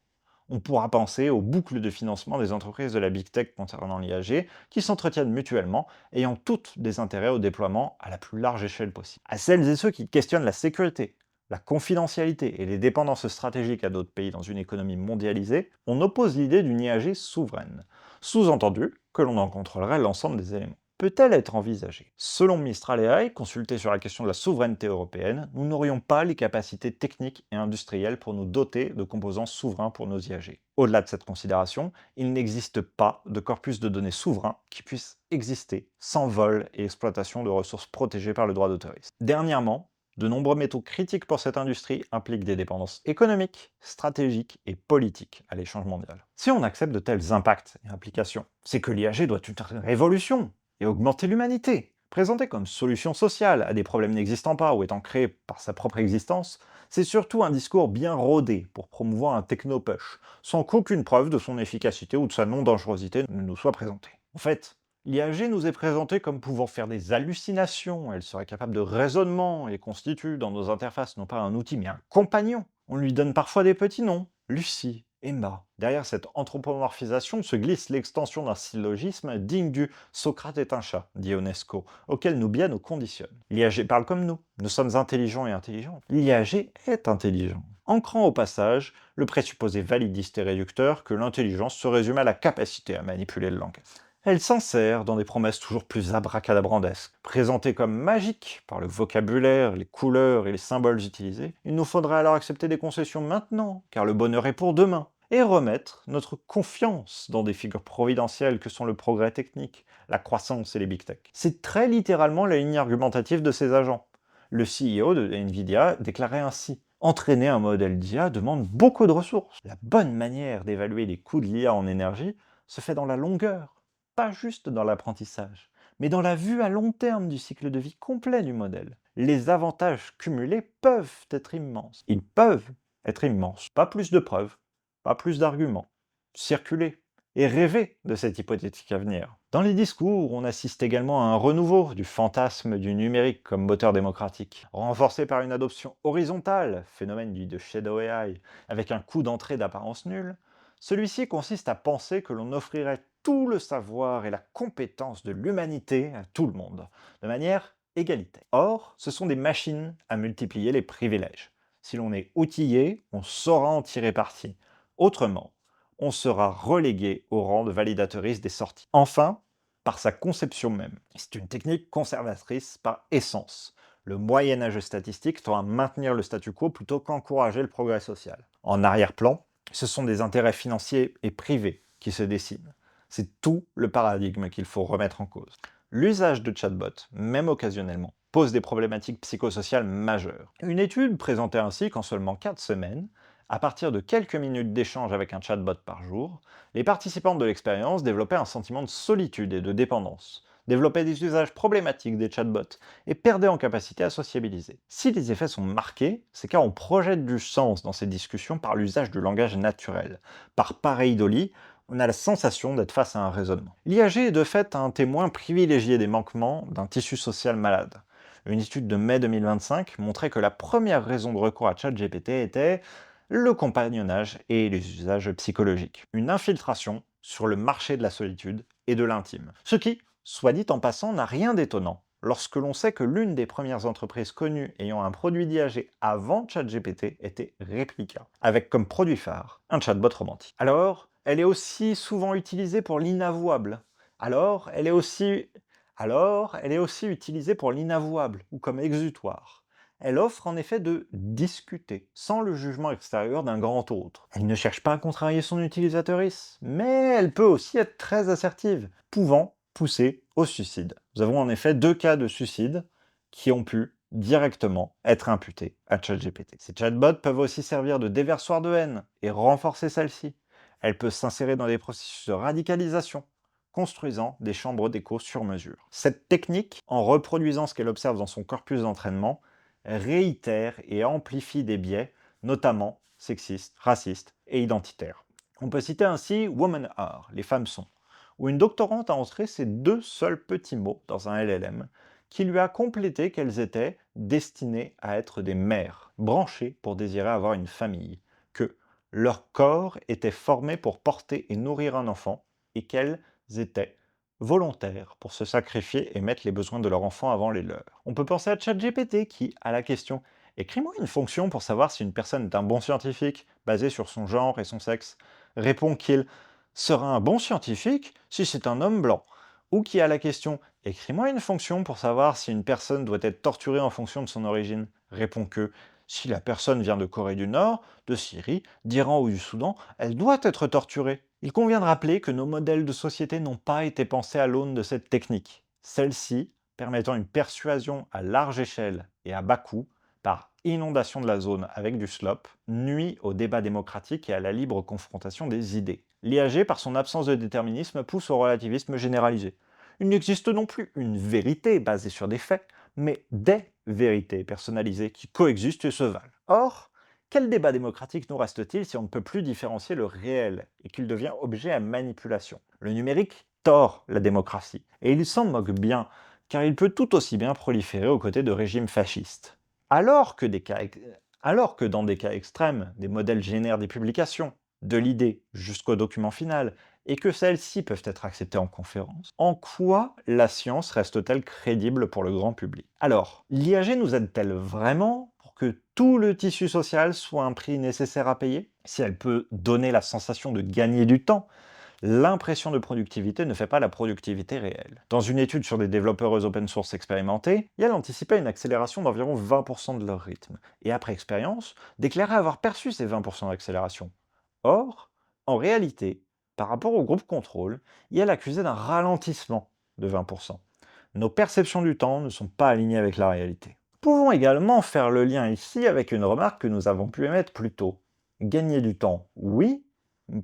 On pourra penser aux boucles de financement des entreprises de la Big Tech concernant l'IAG, qui s'entretiennent mutuellement, ayant toutes des intérêts au déploiement à la plus large échelle possible. À celles et ceux qui questionnent la sécurité, la confidentialité et les dépendances stratégiques à d'autres pays dans une économie mondialisée, on oppose l'idée d'une IAG souveraine. Sous-entendu que l'on en contrôlerait l'ensemble des éléments. Peut-elle être envisagée? Selon Mistral AI, consulté sur la question de la souveraineté européenne, nous n'aurions pas les capacités techniques et industrielles pour nous doter de composants souverains pour nos IAG. Au-delà de cette considération, il n'existe pas de corpus de données souverain qui puisse exister sans vol et exploitation de ressources protégées par le droit d'autorisme. Dernièrement, de nombreux métaux critiques pour cette industrie impliquent des dépendances économiques, stratégiques et politiques à l'échange mondial. Si on accepte de tels impacts et implications, c'est que l'IAG doit être une révolution et augmenter l'humanité. Présentée comme solution sociale à des problèmes n'existant pas ou étant créée par sa propre existence, c'est surtout un discours bien rodé pour promouvoir un techno-push, sans qu'aucune preuve de son efficacité ou de sa non-dangerosité ne nous soit présentée. En fait, l'IAG nous est présentée comme pouvant faire des hallucinations, elle serait capable de raisonnement et constitue dans nos interfaces non pas un outil mais un compagnon. On lui donne parfois des petits noms, Lucie, Emma. Derrière cette anthropomorphisation se glisse l'extension d'un syllogisme digne du Socrate est un chat, dit Ionesco, auquel Nubia nous conditionne. L'IAG parle comme nous sommes intelligents et intelligentes. L'IAG est intelligent. Ancrant au passage le présupposé validiste et réducteur que l'intelligence se résume à la capacité à manipuler le langage. Elle s'insère dans des promesses toujours plus abracadabrandesques. Présentées comme magiques par le vocabulaire, les couleurs et les symboles utilisés, il nous faudrait alors accepter des concessions maintenant, car le bonheur est pour demain, et remettre notre confiance dans des figures providentielles que sont le progrès technique, la croissance et les big tech. C'est très littéralement la ligne argumentative de ces agents. Le CEO de Nvidia déclarait ainsi: entraîner un modèle d'IA demande beaucoup de ressources. La bonne manière d'évaluer les coûts de l'IA en énergie se fait dans la longueur, pas juste dans l'apprentissage, mais dans la vue à long terme du cycle de vie complet du modèle. Les avantages cumulés peuvent être immenses. Ils peuvent être immenses. Pas plus de preuves, pas plus d'arguments. Circuler et rêver de cet hypothétique avenir. Dans les discours, on assiste également à un renouveau du fantasme du numérique comme moteur démocratique, renforcé par une adoption horizontale, phénomène dit de shadow AI, avec un coût d'entrée d'apparence nulle. Celui-ci consiste à penser que l'on offrirait tout le savoir et la compétence de l'humanité à tout le monde, de manière égalitaire. Or, ce sont des machines à multiplier les privilèges. Si l'on est outillé, on saura en tirer parti. Autrement, on sera relégué au rang de validatrice des sorties. Enfin, par sa conception même. C'est une technique conservatrice par essence. Le Moyen-Âge statistique tend à maintenir le statu quo plutôt qu'encourager le progrès social. En arrière-plan, ce sont des intérêts financiers et privés qui se dessinent. C'est tout le paradigme qu'il faut remettre en cause. L'usage de chatbots, même occasionnellement, pose des problématiques psychosociales majeures. Une étude présentait ainsi qu'en seulement 4 semaines, à partir de quelques minutes d'échange avec un chatbot par jour, les participants de l'expérience développaient un sentiment de solitude et de dépendance, développaient des usages problématiques des chatbots et perdaient en capacité à sociabiliser. Si les effets sont marqués, c'est car on projette du sens dans ces discussions par l'usage du langage naturel. Par pareidolie, on a la sensation d'être face à un raisonnement. L'IAG est de fait un témoin privilégié des manquements d'un tissu social malade. Une étude de mai 2025 montrait que la première raison de recours à ChatGPT était le compagnonnage et les usages psychologiques. Une infiltration sur le marché de la solitude et de l'intime. Ce qui, soit dit en passant, n'a rien d'étonnant lorsque l'on sait que l'une des premières entreprises connues ayant un produit d'IAG avant ChatGPT était Replica, avec comme produit phare un chatbot romantique. Alors, elle est aussi souvent utilisée pour l'inavouable. Elle est aussi utilisée pour l'inavouable ou comme exutoire. Elle offre en effet de discuter, sans le jugement extérieur d'un grand autre. Elle ne cherche pas à contrarier son utilisatrice, mais elle peut aussi être très assertive, pouvant pousser au suicide. Nous avons en effet 2 cas de suicide qui ont pu directement être imputés à ChatGPT. Ces chatbots peuvent aussi servir de déversoir de haine et renforcer celle-ci. Elle peut s'insérer dans des processus de radicalisation, construisant des chambres d'écho sur mesure. Cette technique, en reproduisant ce qu'elle observe dans son corpus d'entraînement, réitère et amplifie des biais, notamment sexistes, racistes et identitaires. On peut citer ainsi Women Are, les femmes sont, où une doctorante a entré ces deux seuls petits mots dans un LLM qui lui a complété qu'elles étaient destinées à être des mères, branchées pour désirer avoir une famille, que leur corps était formé pour porter et nourrir un enfant et qu'elles étaient volontaires pour se sacrifier et mettre les besoins de leur enfant avant les leurs. On peut penser à ChatGPT qui, à la question écris-moi une fonction pour savoir si une personne est un bon scientifique, basée sur son genre et son sexe, répond qu'il sera un bon scientifique si c'est un homme blanc. Ou qui a la question écris-moi une fonction pour savoir si une personne doit être torturée en fonction de son origine, répond que si la personne vient de Corée du Nord, de Syrie, d'Iran ou du Soudan, elle doit être torturée. Il convient de rappeler que nos modèles de société n'ont pas été pensés à l'aune de cette technique. Celle-ci, permettant une persuasion à large échelle et à bas coût, par inondation de la zone avec du slop, nuit au débat démocratique et à la libre confrontation des idées. L'IAG, par son absence de déterminisme, pousse au relativisme généralisé. Il n'existe non plus une vérité basée sur des faits, mais des vérités personnalisées qui coexistent et se valent. Or, quel débat démocratique nous reste-t-il si on ne peut plus différencier le réel et qu'il devient objet à manipulation? Le numérique tord la démocratie, et il s'en moque bien, car il peut tout aussi bien proliférer aux côtés de régimes fascistes. Alors que, alors que dans des cas extrêmes, des modèles génèrent des publications, de l'idée jusqu'au document final, et que celles-ci peuvent être acceptées en conférence, en quoi la science reste-t-elle crédible pour le grand public? Alors, l'IAG nous aide-t-elle vraiment pour que tout le tissu social soit un prix nécessaire à payer? Si elle peut donner la sensation de gagner du temps, l'impression de productivité ne fait pas la productivité réelle. Dans une étude sur des développeurs open source expérimentés, Yale anticipait une accélération d'environ 20% de leur rythme, et après expérience, déclarait avoir perçu ces 20% d'accélération. Or, en réalité, par rapport au groupe contrôle, Yale accusait d'un ralentissement de 20%. Nos perceptions du temps ne sont pas alignées avec la réalité. Nous pouvons également faire le lien ici avec une remarque que nous avons pu émettre plus tôt. Gagner du temps, oui,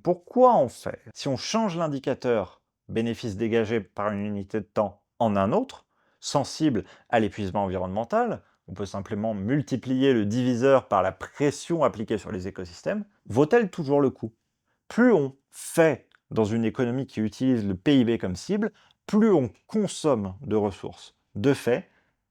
pourquoi en faire? Si on change l'indicateur bénéfice dégagé par une unité de temps en un autre, sensible à l'épuisement environnemental, on peut simplement multiplier le diviseur par la pression appliquée sur les écosystèmes, vaut-elle toujours le coup? Plus on fait dans une économie qui utilise le PIB comme cible, plus on consomme de ressources. De fait,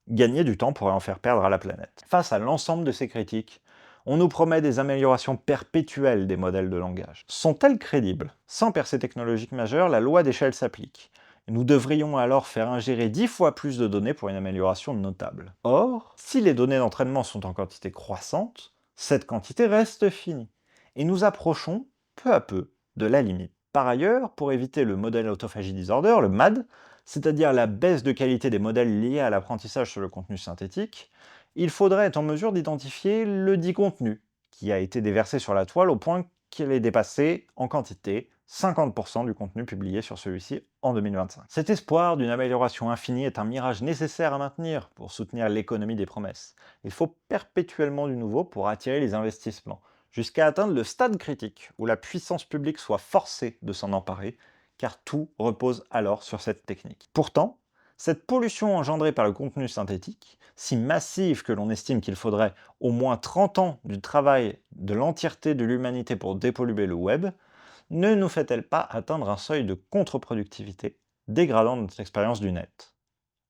gagner du temps pourrait en faire perdre à la planète. Face à l'ensemble de ces critiques, on nous promet des améliorations perpétuelles des modèles de langage. Sont-elles crédibles? Sans percée technologique majeure, la loi d'échelle s'applique. Nous devrions alors faire ingérer 10 fois plus de données pour une amélioration notable. Or, si les données d'entraînement sont en quantité croissante, cette quantité reste finie. Et nous approchons, peu à peu, de la limite. Par ailleurs, pour éviter le modèle autophagie disorder, le MAD, c'est-à-dire la baisse de qualité des modèles liés à l'apprentissage sur le contenu synthétique, il faudrait être en mesure d'identifier le dit contenu, qui a été déversé sur la toile au point qu'il ait dépassé en quantité 50% du contenu publié sur celui-ci en 2025. Cet espoir d'une amélioration infinie est un mirage nécessaire à maintenir pour soutenir l'économie des promesses. Il faut perpétuellement du nouveau pour attirer les investissements, jusqu'à atteindre le stade critique où la puissance publique soit forcée de s'en emparer, car tout repose alors sur cette technique. Pourtant, cette pollution engendrée par le contenu synthétique, si massive que l'on estime qu'il faudrait au moins 30 ans du travail de l'entièreté de l'humanité pour dépolluer le web, ne nous fait-elle pas atteindre un seuil de contre-productivité, dégradant notre expérience du net?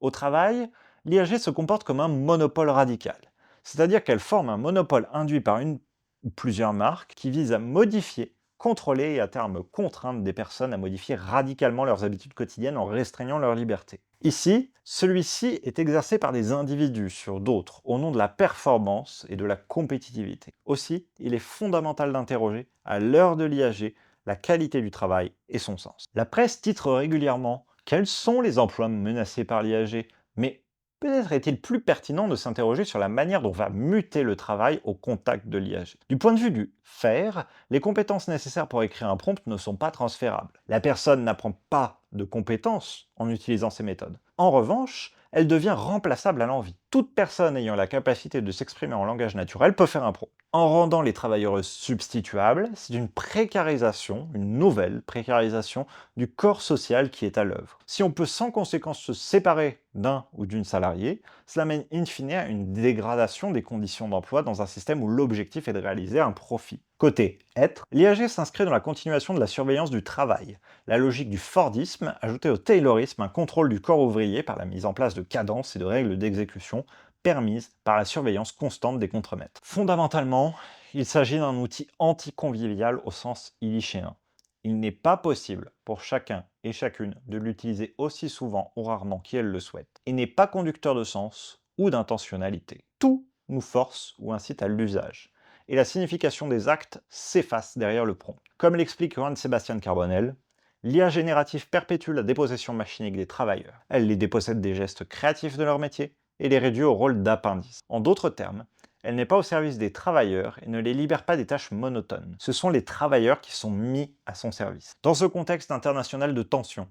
Au travail, l'IAG se comporte comme un monopole radical, c'est-à-dire qu'elle forme un monopole induit par une ou plusieurs marques qui visent à modifier, contrôler et à terme contraindre des personnes à modifier radicalement leurs habitudes quotidiennes en restreignant leur liberté. Ici, celui-ci est exercé par des individus sur d'autres au nom de la performance et de la compétitivité. Aussi, il est fondamental d'interroger, à l'heure de l'IAG, la qualité du travail et son sens. La presse titre régulièrement quels sont les emplois menacés par l'IAG, mais peut-être est-il plus pertinent de s'interroger sur la manière dont va muter le travail au contact de l'IAG. Du point de vue du faire, les compétences nécessaires pour écrire un prompt ne sont pas transférables. La personne n'apprend pas de compétences en utilisant ces méthodes. En revanche, elle devient remplaçable à l'envie. Toute personne ayant la capacité de s'exprimer en langage naturel peut faire un prompt. En rendant les travailleurs substituables, c'est une précarisation, une nouvelle précarisation du corps social qui est à l'œuvre. Si on peut sans conséquence se séparer d'un ou d'une salariée, cela mène in fine à une dégradation des conditions d'emploi dans un système où l'objectif est de réaliser un profit. Côté être, l'IAG s'inscrit dans la continuation de la surveillance du travail, la logique du Fordisme ajoutée au Taylorisme, un contrôle du corps ouvrier par la mise en place de cadences et de règles d'exécution permises par la surveillance constante des contremaîtres. Fondamentalement, il s'agit d'un outil anticonvivial au sens illichéen. Il n'est pas possible pour chacun et chacune de l'utiliser aussi souvent ou rarement qu'elle le souhaite, et n'est pas conducteur de sens ou d'intentionnalité. Tout nous force ou incite à l'usage, et la signification des actes s'efface derrière le prompt. Comme l'explique Juan Sebastián Carbonell, l'IA générative perpétue la dépossession machinique des travailleurs. Elle les dépossède des gestes créatifs de leur métier et les réduit au rôle d'appendice. En d'autres termes, elle n'est pas au service des travailleurs et ne les libère pas des tâches monotones. Ce sont les travailleurs qui sont mis à son service. Dans ce contexte international de tension,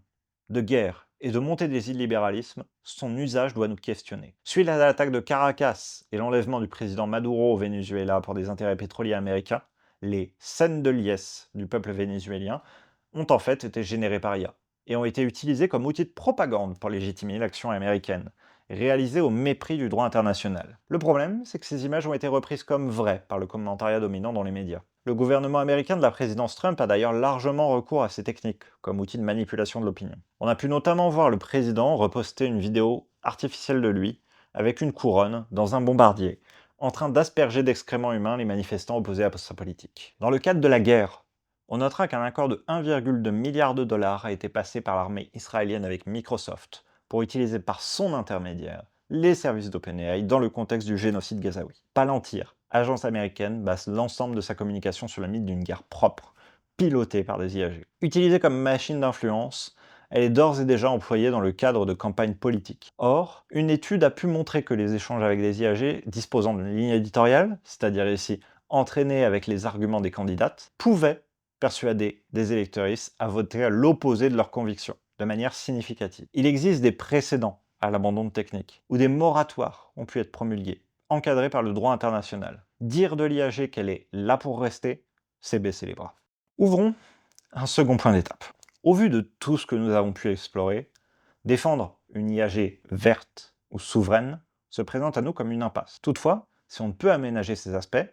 de guerre et de montée des illibéralismes, son usage doit nous questionner. Suite à l'attaque de Caracas et l'enlèvement du président Maduro au Venezuela pour des intérêts pétroliers américains, les scènes de liesse du peuple vénézuélien ont en fait été générées par IA et ont été utilisées comme outil de propagande pour légitimer l'action américaine, réalisée au mépris du droit international. Le problème, c'est que ces images ont été reprises comme vraies par le commentariat dominant dans les médias. Le gouvernement américain de la présidence Trump a d'ailleurs largement recours à ces techniques comme outil de manipulation de l'opinion. On a pu notamment voir le président reposter une vidéo artificielle de lui, avec une couronne, dans un bombardier, en train d'asperger d'excréments humains les manifestants opposés à sa politique. Dans le cadre de la guerre, on notera qu'un accord de 1,2 milliard de dollars a été passé par l'armée israélienne avec Microsoft pour utiliser par son intermédiaire les services d'OpenAI dans le contexte du génocide gazaoui. Palantir, agence américaine, base l'ensemble de sa communication sur le mythe d'une guerre propre, pilotée par des IAG. Utilisée comme machine d'influence, elle est d'ores et déjà employée dans le cadre de campagnes politiques. Or, une étude a pu montrer que les échanges avec des IAG disposant d'une ligne éditoriale, c'est-à-dire ici entraînés avec les arguments des candidates, pouvaient persuader des électeuristes à voter à l'opposé de leurs convictions, de manière significative. Il existe des précédents à l'abandon de techniques, où des moratoires ont pu être promulgués, encadrés par le droit international. Dire de l'IAG qu'elle est là pour rester, c'est baisser les bras. Ouvrons un second point d'étape. Au vu de tout ce que nous avons pu explorer, défendre une IAG verte ou souveraine se présente à nous comme une impasse. Toutefois, si on ne peut aménager ces aspects,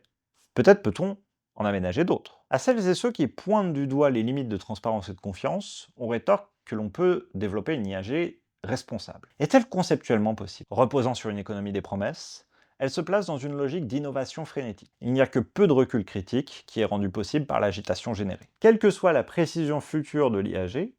peut-être peut-on en aménager d'autres. À celles et ceux qui pointent du doigt les limites de transparence et de confiance, on rétorque que l'on peut développer une IAG responsable. Est-elle conceptuellement possible? Reposant sur une économie des promesses, elle se place dans une logique d'innovation frénétique. Il n'y a que peu de recul critique qui est rendu possible par l'agitation générée. Quelle que soit la précision future de l'IAG,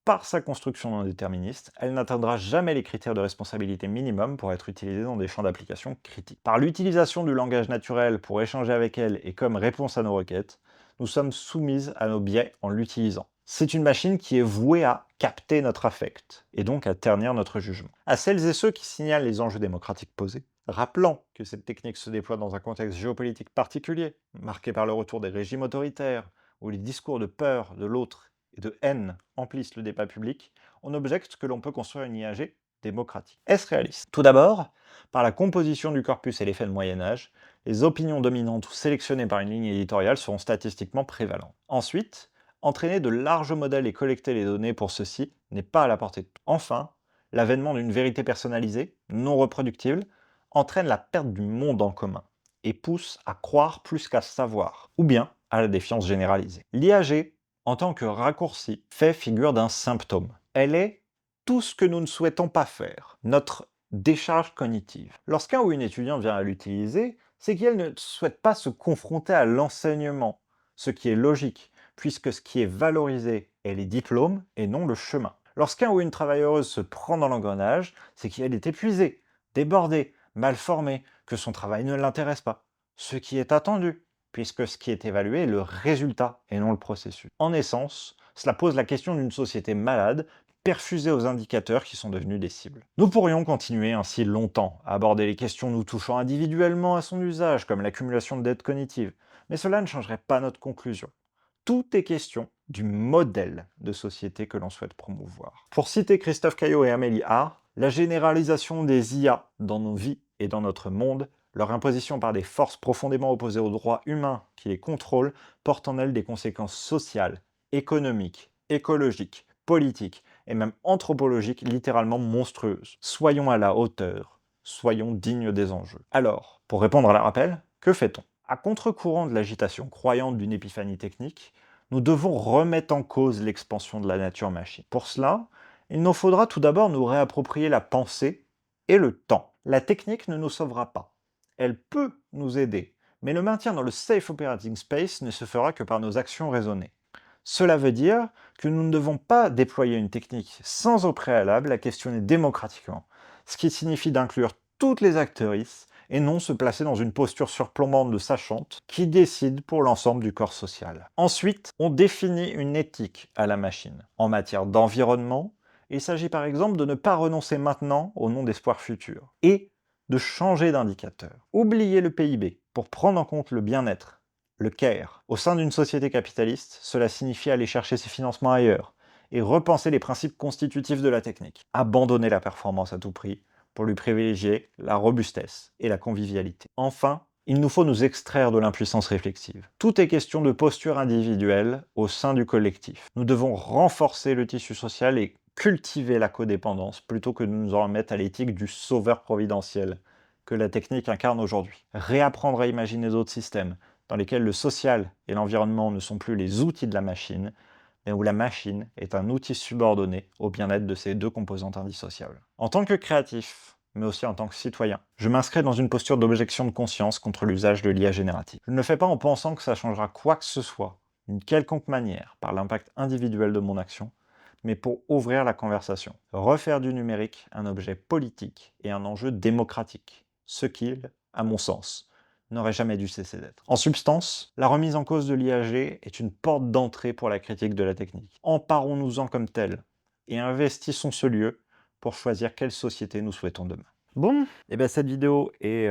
par sa construction non déterministe, elle n'atteindra jamais les critères de responsabilité minimum pour être utilisée dans des champs d'application critiques. Par l'utilisation du langage naturel pour échanger avec elle et comme réponse à nos requêtes, nous sommes soumises à nos biais en l'utilisant. C'est une machine qui est vouée à capter notre affect, et donc à ternir notre jugement. À celles et ceux qui signalent les enjeux démocratiques posés, rappelant que cette technique se déploie dans un contexte géopolitique particulier, marqué par le retour des régimes autoritaires, où les discours de peur de l'autre et de haine emplissent le débat public, on objecte que l'on peut construire une IAG démocratique. Est-ce réaliste? Tout d'abord, par la composition du corpus et l'effet de Moyen-Âge, les opinions dominantes ou sélectionnées par une ligne éditoriale seront statistiquement prévalentes. Ensuite, entraîner de larges modèles et collecter les données pour ceux-ci n'est pas à la portée de tous. Enfin, l'avènement d'une vérité personnalisée, non reproductible, entraîne la perte du monde en commun et pousse à croire plus qu'à savoir, ou bien à la défiance généralisée. L'IAG, en tant que raccourci, fait figure d'un symptôme. Elle est tout ce que nous ne souhaitons pas faire, notre décharge cognitive. Lorsqu'un ou une étudiante vient à l'utiliser, c'est qu'elle ne souhaite pas se confronter à l'enseignement, ce qui est logique, puisque ce qui est valorisé est les diplômes et non le chemin. Lorsqu'un ou une travailleuse se prend dans l'engrenage, c'est qu'elle est épuisée, débordée, mal formée, que son travail ne l'intéresse pas. Ce qui est attendu, puisque ce qui est évalué est le résultat et non le processus. En essence, cela pose la question d'une société malade, perfusée aux indicateurs qui sont devenus des cibles. Nous pourrions continuer ainsi longtemps à aborder les questions nous touchant individuellement à son usage, comme l'accumulation de dettes cognitives, mais cela ne changerait pas notre conclusion. Tout est question du modèle de société que l'on souhaite promouvoir. Pour citer Christophe Caillot et Amélie Haar, la généralisation des IA dans nos vies et dans notre monde, leur imposition par des forces profondément opposées aux droits humains qui les contrôlent, porte en elle des conséquences sociales, économiques, écologiques, politiques et même anthropologiques littéralement monstrueuses. Soyons à la hauteur, soyons dignes des enjeux. Alors, pour répondre à la rappel, que fait-on? À contre-courant de l'agitation croyante d'une épiphanie technique, nous devons remettre en cause l'expansion de la nature-machine. Pour cela, il nous faudra tout d'abord nous réapproprier la pensée et le temps. La technique ne nous sauvera pas. Elle peut nous aider, mais le maintien dans le safe operating space ne se fera que par nos actions raisonnées. Cela veut dire que nous ne devons pas déployer une technique sans au préalable la questionner démocratiquement, ce qui signifie d'inclure toutes les actrices et non se placer dans une posture surplombante de sachante qui décide pour l'ensemble du corps social. Ensuite, on définit une éthique à la machine. En matière d'environnement, il s'agit par exemple de ne pas renoncer maintenant au nom d'espoir futur et de changer d'indicateur. Oubliez le PIB pour prendre en compte le bien-être, le care. Au sein d'une société capitaliste, cela signifie aller chercher ses financements ailleurs et repenser les principes constitutifs de la technique. Abandonner la performance à tout prix pour lui privilégier la robustesse et la convivialité. Enfin, il nous faut nous extraire de l'impuissance réflexive. Tout est question de posture individuelle au sein du collectif. Nous devons renforcer le tissu social et cultiver la codépendance plutôt que de nous en remettre à l'éthique du sauveur providentiel que la technique incarne aujourd'hui. Réapprendre à imaginer d'autres systèmes dans lesquels le social et l'environnement ne sont plus les outils de la machine, mais où la machine est un outil subordonné au bien-être de ces deux composantes indissociables. En tant que créatif, mais aussi en tant que citoyen, je m'inscris dans une posture d'objection de conscience contre l'usage de l'IA générative. Je ne le fais pas en pensant que ça changera quoi que ce soit, d'une quelconque manière, par l'impact individuel de mon action, mais pour ouvrir la conversation. Refaire du numérique un objet politique et un enjeu démocratique, ce qu'il, à mon sens, n'aurait jamais dû cesser d'être. En substance, la remise en cause de l'IAG est une porte d'entrée pour la critique de la technique. Emparons-nous-en comme tel et investissons ce lieu pour choisir quelle société nous souhaitons demain. Bon, et bien cette vidéo est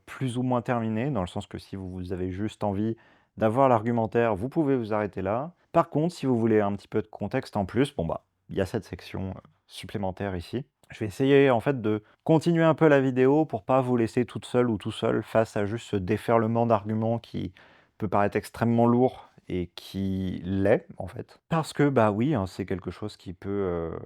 plus ou moins terminée, dans le sens que si vous avez juste envie d'avoir l'argumentaire, vous pouvez vous arrêter là. Par contre, si vous voulez un petit peu de contexte en plus, bon bah, il y a cette section supplémentaire ici. Je vais essayer en fait de continuer un peu la vidéo pour pas vous laisser toute seule ou tout seul face à juste ce déferlement d'arguments qui peut paraître extrêmement lourd et qui l'est en fait. Parce que bah oui, hein, c'est quelque chose qui peut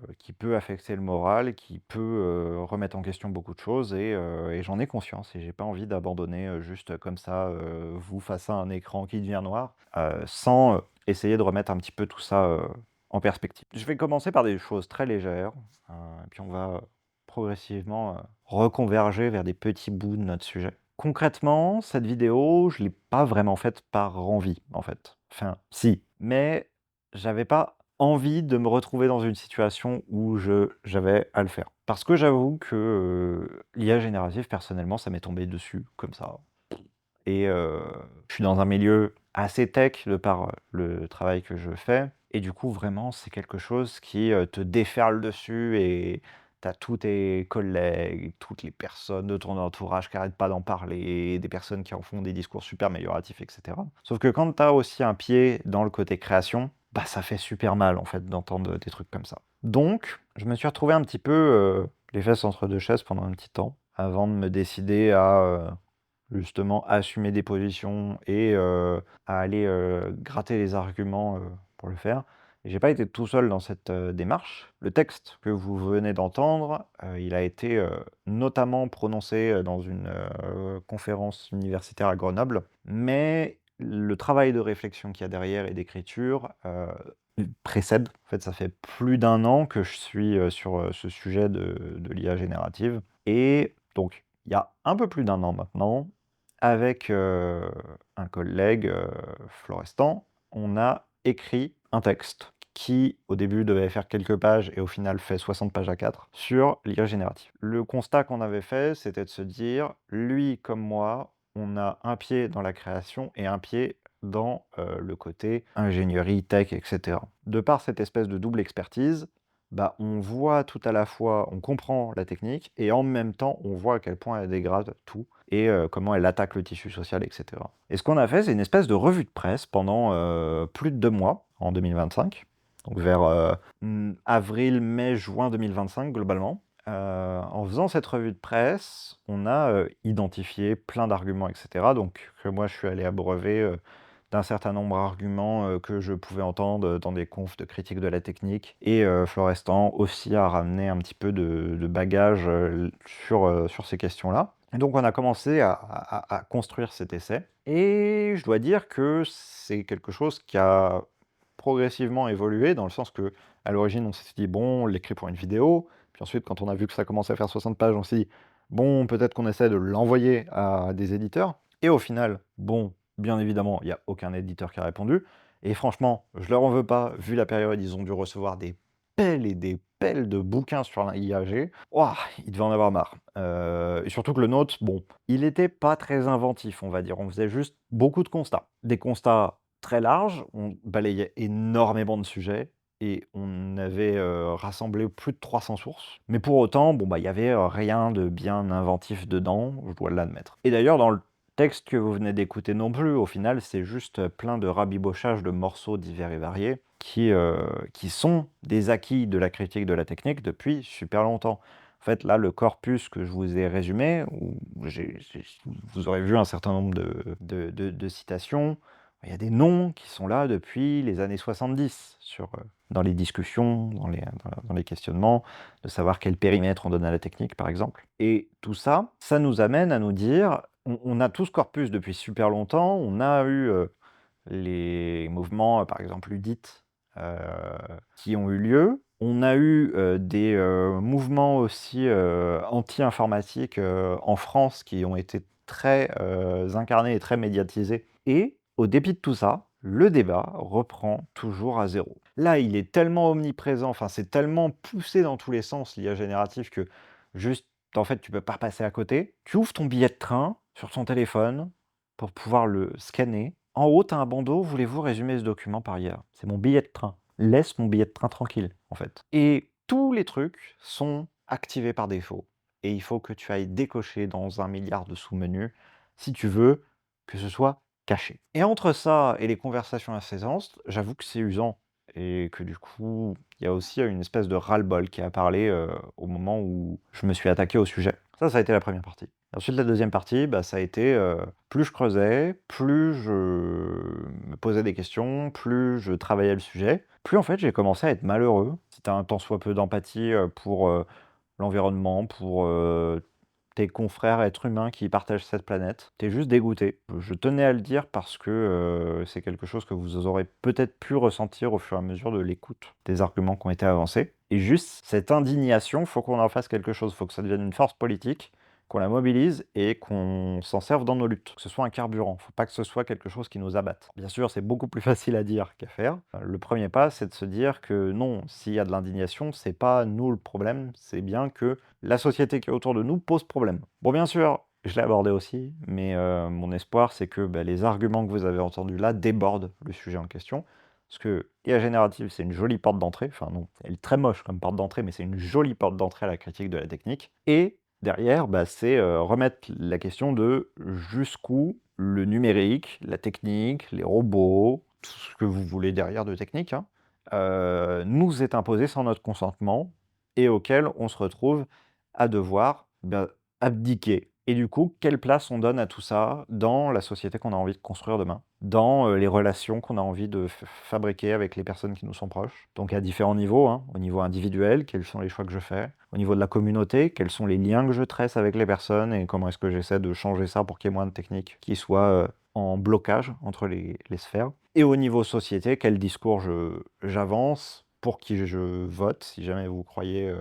affecter le moral, qui peut remettre en question beaucoup de choses et j'en ai conscience et j'ai pas envie d'abandonner juste comme ça vous face à un écran qui devient noir sans essayer de remettre un petit peu tout ça en perspective. Je vais commencer par des choses très légères, et puis on va progressivement reconverger vers des petits bouts de notre sujet. Concrètement, cette vidéo, je l'ai pas vraiment faite par envie, en fait. Enfin, si, mais j'avais pas envie de me retrouver dans une situation où j'avais à le faire. Parce que j'avoue que l'IA générative, personnellement, ça m'est tombé dessus, comme ça. Et je suis dans un milieu assez tech de par le travail que je fais. Et du coup, vraiment, c'est quelque chose qui te déferle dessus et t'as tous tes collègues, toutes les personnes de ton entourage qui n'arrêtent pas d'en parler, des personnes qui en font des discours super amélioratifs, etc. Sauf que quand t'as aussi un pied dans le côté création, bah ça fait super mal en fait d'entendre des trucs comme ça. Donc, je me suis retrouvé un petit peu les fesses entre deux chaises pendant un petit temps avant de me décider à justement assumer des positions et à aller gratter les arguments pour le faire. Et j'ai pas été tout seul dans cette démarche. Le texte que vous venez d'entendre, il a été notamment prononcé dans une conférence universitaire à Grenoble, mais le travail de réflexion qu'il y a derrière et d'écriture précède. En fait, ça fait plus d'un an que je suis sur ce sujet de l'IA générative. Et donc, il y a un peu plus d'un an maintenant, avec un collègue, Florestan, on a écrit un texte qui, au début, devait faire quelques pages et au final fait 60 pages à 4 sur l'IA générative. Le constat qu'on avait fait, c'était de se dire, lui comme moi, on a un pied dans la création et un pied dans le côté ingénierie, tech, etc. De par cette espèce de double expertise, bah, on voit tout à la fois, on comprend la technique et en même temps, on voit à quel point elle dégrade tout et comment elle attaque le tissu social, etc. Et ce qu'on a fait, c'est une espèce de revue de presse pendant plus de 2 mois, en 2025, donc vers avril, mai, juin 2025 globalement. En faisant cette revue de presse, on a identifié plein d'arguments, etc. Donc que moi, je suis allé abreuver d'un certain nombre d'arguments que je pouvais entendre dans des confs de critique de la technique. Et Florestan aussi a ramené un petit peu de bagage sur ces questions-là. Et donc on a commencé à construire cet essai et je dois dire que c'est quelque chose qui a progressivement évolué dans le sens que à l'origine, on s'était dit: «Bon, on l'écrit pour une vidéo». Puis ensuite, quand on a vu que ça commençait à faire 60 pages, on s'est dit: «Bon, peut-être qu'on essaie de l'envoyer à des éditeurs» et au final, bon, bien évidemment, il y a aucun éditeur qui a répondu et franchement, je leur en veux pas, vu la période, ils ont dû recevoir des pelles et des pelles de bouquins sur l'IAG. Ouah, ils devaient en avoir marre. Et surtout que le nôtre, bon, il était pas très inventif, on va dire. On faisait juste beaucoup de constats. Des constats très larges, on balayait énormément de sujets et on avait, rassemblé plus de 300 sources. Mais pour autant, bon, bah, il y avait, rien de bien inventif dedans, je dois l'admettre. Et d'ailleurs, dans le texte que vous venez d'écouter non plus, au final, c'est juste, plein de rabibochages de morceaux divers et variés qui sont des acquis de la critique de la technique depuis super longtemps. En fait, là, le corpus que je vous ai résumé, où vous aurez vu un certain nombre de citations, il y a des noms qui sont là depuis les années 70 dans les discussions, dans les questionnements, de savoir quel périmètre on donne à la technique, par exemple. Et tout ça, ça nous amène à nous dire, on a tout ce corpus depuis super longtemps, on a eu les mouvements, par exemple UDIT, heu, qui ont eu lieu. On a eu, des, mouvements aussi, anti-informatiques, en France qui ont été très, incarnés et très médiatisés et au dépit de tout ça, le débat reprend toujours à zéro. Là, il est tellement omniprésent, enfin, c'est tellement poussé dans tous les sens l'IA générative que juste, en fait, tu peux pas passer à côté. Tu ouvres ton billet de train sur ton téléphone pour pouvoir le scanner. En haut, tu as un bandeau: «Voulez-vous résumer ce document par IA?» C'est mon billet de train. Laisse mon billet de train tranquille, en fait. Et tous les trucs sont activés par défaut et il faut que tu ailles décocher dans 1 milliard de sous-menus si tu veux que ce soit caché. Et entre ça et les conversations incessantes, j'avoue que c'est usant et que du coup, il y a aussi une espèce de ras-le-bol qui a parlé, au moment où je me suis attaqué au sujet. Ça a été la première partie. Ensuite, la deuxième partie, bah, ça a été, plus je creusais, plus je me posais des questions, plus je travaillais le sujet, plus en fait j'ai commencé à être malheureux. Si tu as un tant soit peu d'empathie, pour, l'environnement, pour, tes confrères êtres humains qui partagent cette planète, tu es juste dégoûté. Je tenais à le dire parce que, c'est quelque chose que vous aurez peut-être pu ressentir au fur et à mesure de l'écoute des arguments qui ont été avancés et juste cette indignation, faut qu'on en fasse quelque chose, faut que ça devienne une force politique, qu'on la mobilise et qu'on s'en serve dans nos luttes, que ce soit un carburant. Faut pas que ce soit quelque chose qui nous abatte. Bien sûr, c'est beaucoup plus facile à dire qu'à faire. Le premier pas, c'est de se dire que non, s'il y a de l'indignation, c'est pas nous le problème, c'est bien que la société qui est autour de nous pose problème. Bon, bien sûr, je l'ai abordé aussi, mais mon espoir, c'est que bah, les arguments que vous avez entendus là débordent le sujet en question. Parce que IA générative, c'est une jolie porte d'entrée. Enfin non, elle est très moche comme porte d'entrée, mais c'est une jolie porte d'entrée à la critique de la technique. Et derrière, bah, c'est remettre la question de jusqu'où le numérique, la technique, les robots, tout ce que vous voulez derrière de technique, hein, nous est imposé sans notre consentement et auquel on se retrouve à devoir, bah, abdiquer. Et du coup, quelle place on donne à tout ça dans la société qu'on a envie de construire demain? Dans, les relations qu'on a envie de fabriquer avec les personnes qui nous sont proches? Donc à différents niveaux, hein. Au niveau individuel, quels sont les choix que je fais? Au niveau de la communauté, quels sont les liens que je tresse avec les personnes et comment est-ce que j'essaie de changer ça pour qu'il y ait moins de techniques qui soient, en blocage entre les sphères? Et au niveau société, quel discours j'avance, pour qui je vote, si jamais vous croyez,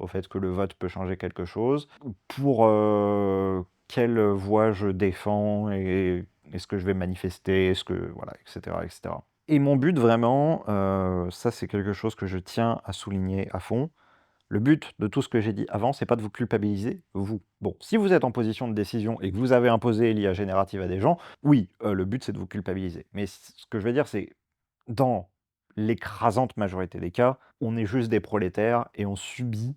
au fait que le vote peut changer quelque chose, pour, quelle voix je défends et est-ce que je vais manifester? Est-ce que voilà, et cetera et cetera. Et mon but vraiment, ça c'est quelque chose que je tiens à souligner à fond, le but de tout ce que j'ai dit avant, c'est pas de vous culpabiliser, vous. Bon, si vous êtes en position de décision et que vous avez imposé l'IA générative à des gens, oui, le but c'est de vous culpabiliser. Mais ce que je veux dire, c'est dans l'écrasante majorité des cas, on est juste des prolétaires et on subit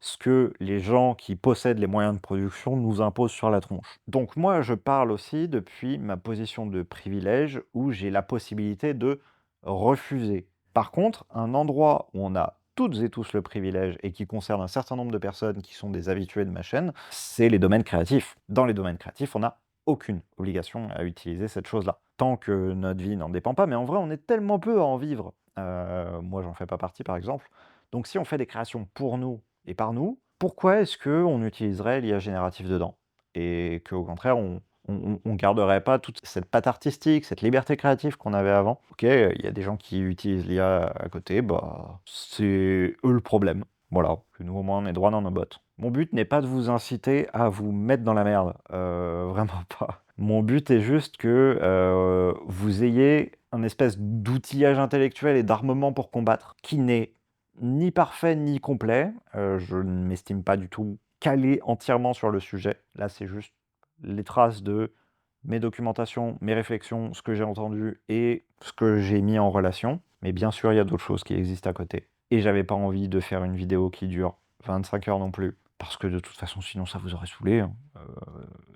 ce que les gens qui possèdent les moyens de production nous imposent sur la tronche. Donc moi, je parle aussi depuis ma position de privilège où j'ai la possibilité de refuser. Par contre, un endroit où on a toutes et tous le privilège et qui concerne un certain nombre de personnes qui sont des habitués de ma chaîne, c'est les domaines créatifs. Dans les domaines créatifs, on n'a aucune obligation à utiliser cette chose-là. Tant que notre vie n'en dépend pas, mais en vrai, on est tellement peu à en vivre. Moi, j'en fais pas partie, par exemple. Donc si on fait des créations pour nous et par nous, pourquoi est-ce qu'on utiliserait l'IA générative dedans? et qu'au contraire, on garderait pas toute cette patte artistique, cette liberté créative qu'on avait avant. OK, il y a des gens qui utilisent l'IA à côté, bah, c'est eux le problème. Voilà, que nous, au moins, on est droit dans nos bottes. Mon but n'est pas de vous inciter à vous mettre dans la merde, vraiment pas. Mon but est juste que, vous ayez un espèce d'outillage intellectuel et d'armement pour combattre, qui n'est ni parfait ni complet. Je ne m'estime pas du tout calé entièrement sur le sujet. Là, c'est juste les traces de mes documentations, mes réflexions, ce que j'ai entendu et ce que j'ai mis en relation. Mais bien sûr, il y a d'autres choses qui existent à côté. Et j'avais pas envie de faire une vidéo qui dure 25 heures non plus, parce que de toute façon, sinon ça vous aurait saoulé, hein.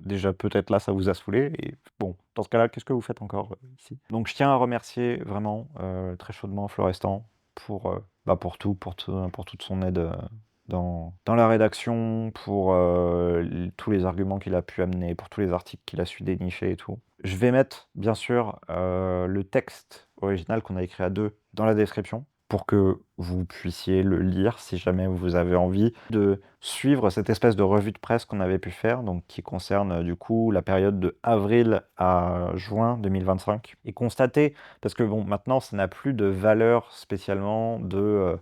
Déjà peut-être là, ça vous a saoulé et bon, dans ce cas-là, qu'est-ce que vous faites encore, ici? Donc je tiens à remercier vraiment, très chaudement Florestan pour, pour tout, pour toute son aide, dans la rédaction, pour, tous les arguments qu'il a pu amener, pour tous les articles qu'il a su dénicher et tout. Je vais mettre, bien sûr, le texte original qu'on a écrit à 2 dans la description, pour que vous puissiez le lire si jamais vous avez envie de suivre cette espèce de revue de presse qu'on avait pu faire, donc qui concerne, du coup, la période de avril à juin 2025 et constater parce que bon, maintenant, ça n'a plus de valeur spécialement de,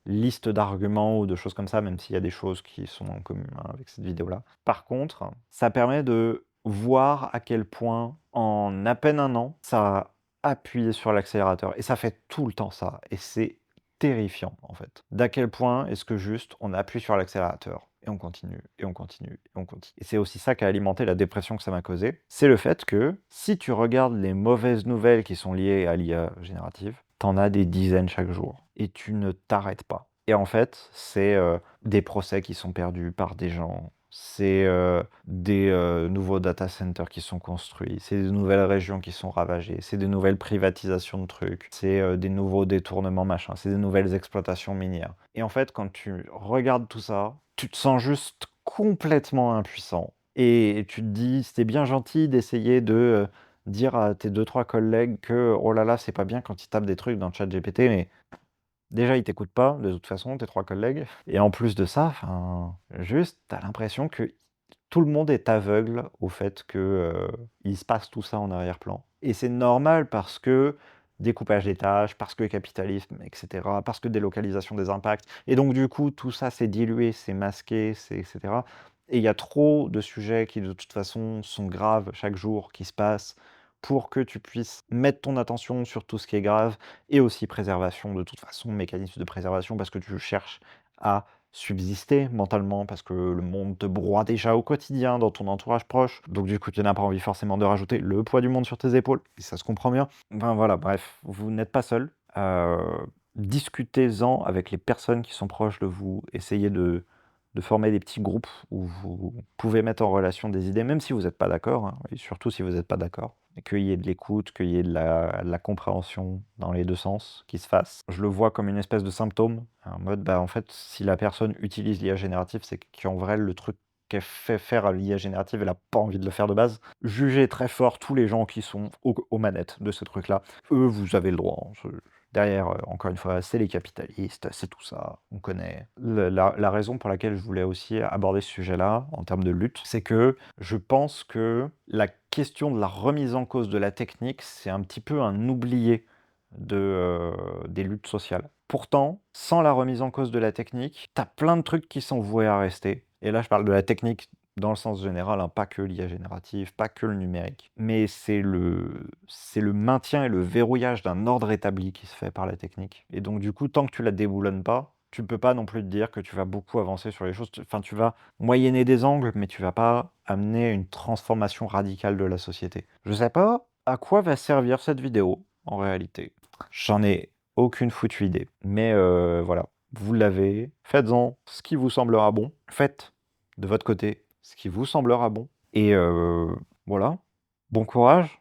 liste d'arguments ou de choses comme ça, même s'il y a des choses qui sont en commun, hein, avec cette vidéo-là. Par contre, ça permet de voir à quel point, en à peine 1 an, ça a appuyé sur l'accélérateur et ça fait tout le temps ça et c'est terrifiant, en fait. D'à quel point est-ce que juste on appuie sur l'accélérateur et on continue et on continue et on continue et c'est aussi ça qui a alimenté la dépression que ça m'a causée. C'est le fait que si tu regardes les mauvaises nouvelles qui sont liées à l'IA générative, t'en as des dizaines chaque jour et tu ne t'arrêtes pas. Et en fait, c'est, des procès qui sont perdus par des gens, c'est, des, nouveaux data centers qui sont construits, c'est des nouvelles régions qui sont ravagées, c'est des nouvelles privatisations de trucs, c'est, des nouveaux détournements machin, c'est des nouvelles exploitations minières. Et en fait, quand tu regardes tout ça, tu te sens juste complètement impuissant et tu te dis: «C'était bien gentil d'essayer de, dire à tes 2-3 collègues que, oh là là, c'est pas bien quand ils tapent des trucs dans ChatGPT, mais déjà, ils t'écoutent pas, de toute façon, tes 3 collègues et en plus de ça, enfin, juste, tu as l'impression que tout le monde est aveugle au fait que, il se passe tout ça en arrière-plan et c'est normal parce que découpage des tâches, parce que capitalisme et cetera, parce que délocalisation des impacts et donc du coup, tout ça, c'est dilué, c'est masqué, c'est et cetera et il y a trop de sujets qui, de toute façon, sont graves chaque jour, qui se passent pour que tu puisses mettre ton attention sur tout ce qui est grave et aussi préservation, de toute façon, mécanisme de préservation parce que tu cherches à subsister mentalement, parce que le monde te broie déjà au quotidien dans ton entourage proche. Donc du coup, tu n'as pas envie forcément de rajouter le poids du monde sur tes épaules, et ça se comprend bien. Enfin voilà, bref, vous n'êtes pas seul. Discutez-en avec les personnes qui sont proches de vous. Essayez de former des petits groupes où vous pouvez mettre en relation des idées, même si vous n'êtes pas d'accord, hein, et surtout si vous n'êtes pas d'accord. Et qu'il y ait de l'écoute, qu'il y ait de la compréhension dans les deux sens qui se fasse. Je le vois comme une espèce de symptôme, en mode, bah, en fait, si la personne utilise l'IA générative, c'est qu'en vrai, le truc qu'elle fait faire à l'IA générative, elle a pas envie de le faire de base. Jugez très fort tous les gens qui sont aux manettes de ce truc-là. Eux, vous avez le droit, hein. Derrière, encore une fois, c'est les capitalistes, c'est tout ça, on connaît. La raison pour laquelle je voulais aussi aborder ce sujet-là, en termes de lutte, c'est que je pense que la question de la remise en cause de la technique, c'est un petit peu un oublié des luttes sociales. Pourtant, sans la remise en cause de la technique, tu as plein de trucs qui sont voués à rester. Et là, je parle de la technique dans le sens général, hein, pas que l'IA générative, pas que le numérique. Mais c'est le maintien et le verrouillage d'un ordre établi qui se fait par la technique. Et donc, du coup, tant que tu la déboulonnes pas, tu peux pas non plus te dire que tu vas beaucoup avancer sur les choses. Enfin, tu vas moyenner des angles, mais tu vas pas amener une transformation radicale de la société. Je sais pas à quoi va servir cette vidéo, en réalité. J'en ai aucune foutue idée. Mais voilà, vous l'avez. Faites-en ce qui vous semblera bon. Faites de votre côté ce qui vous semblera bon. Et voilà, bon courage.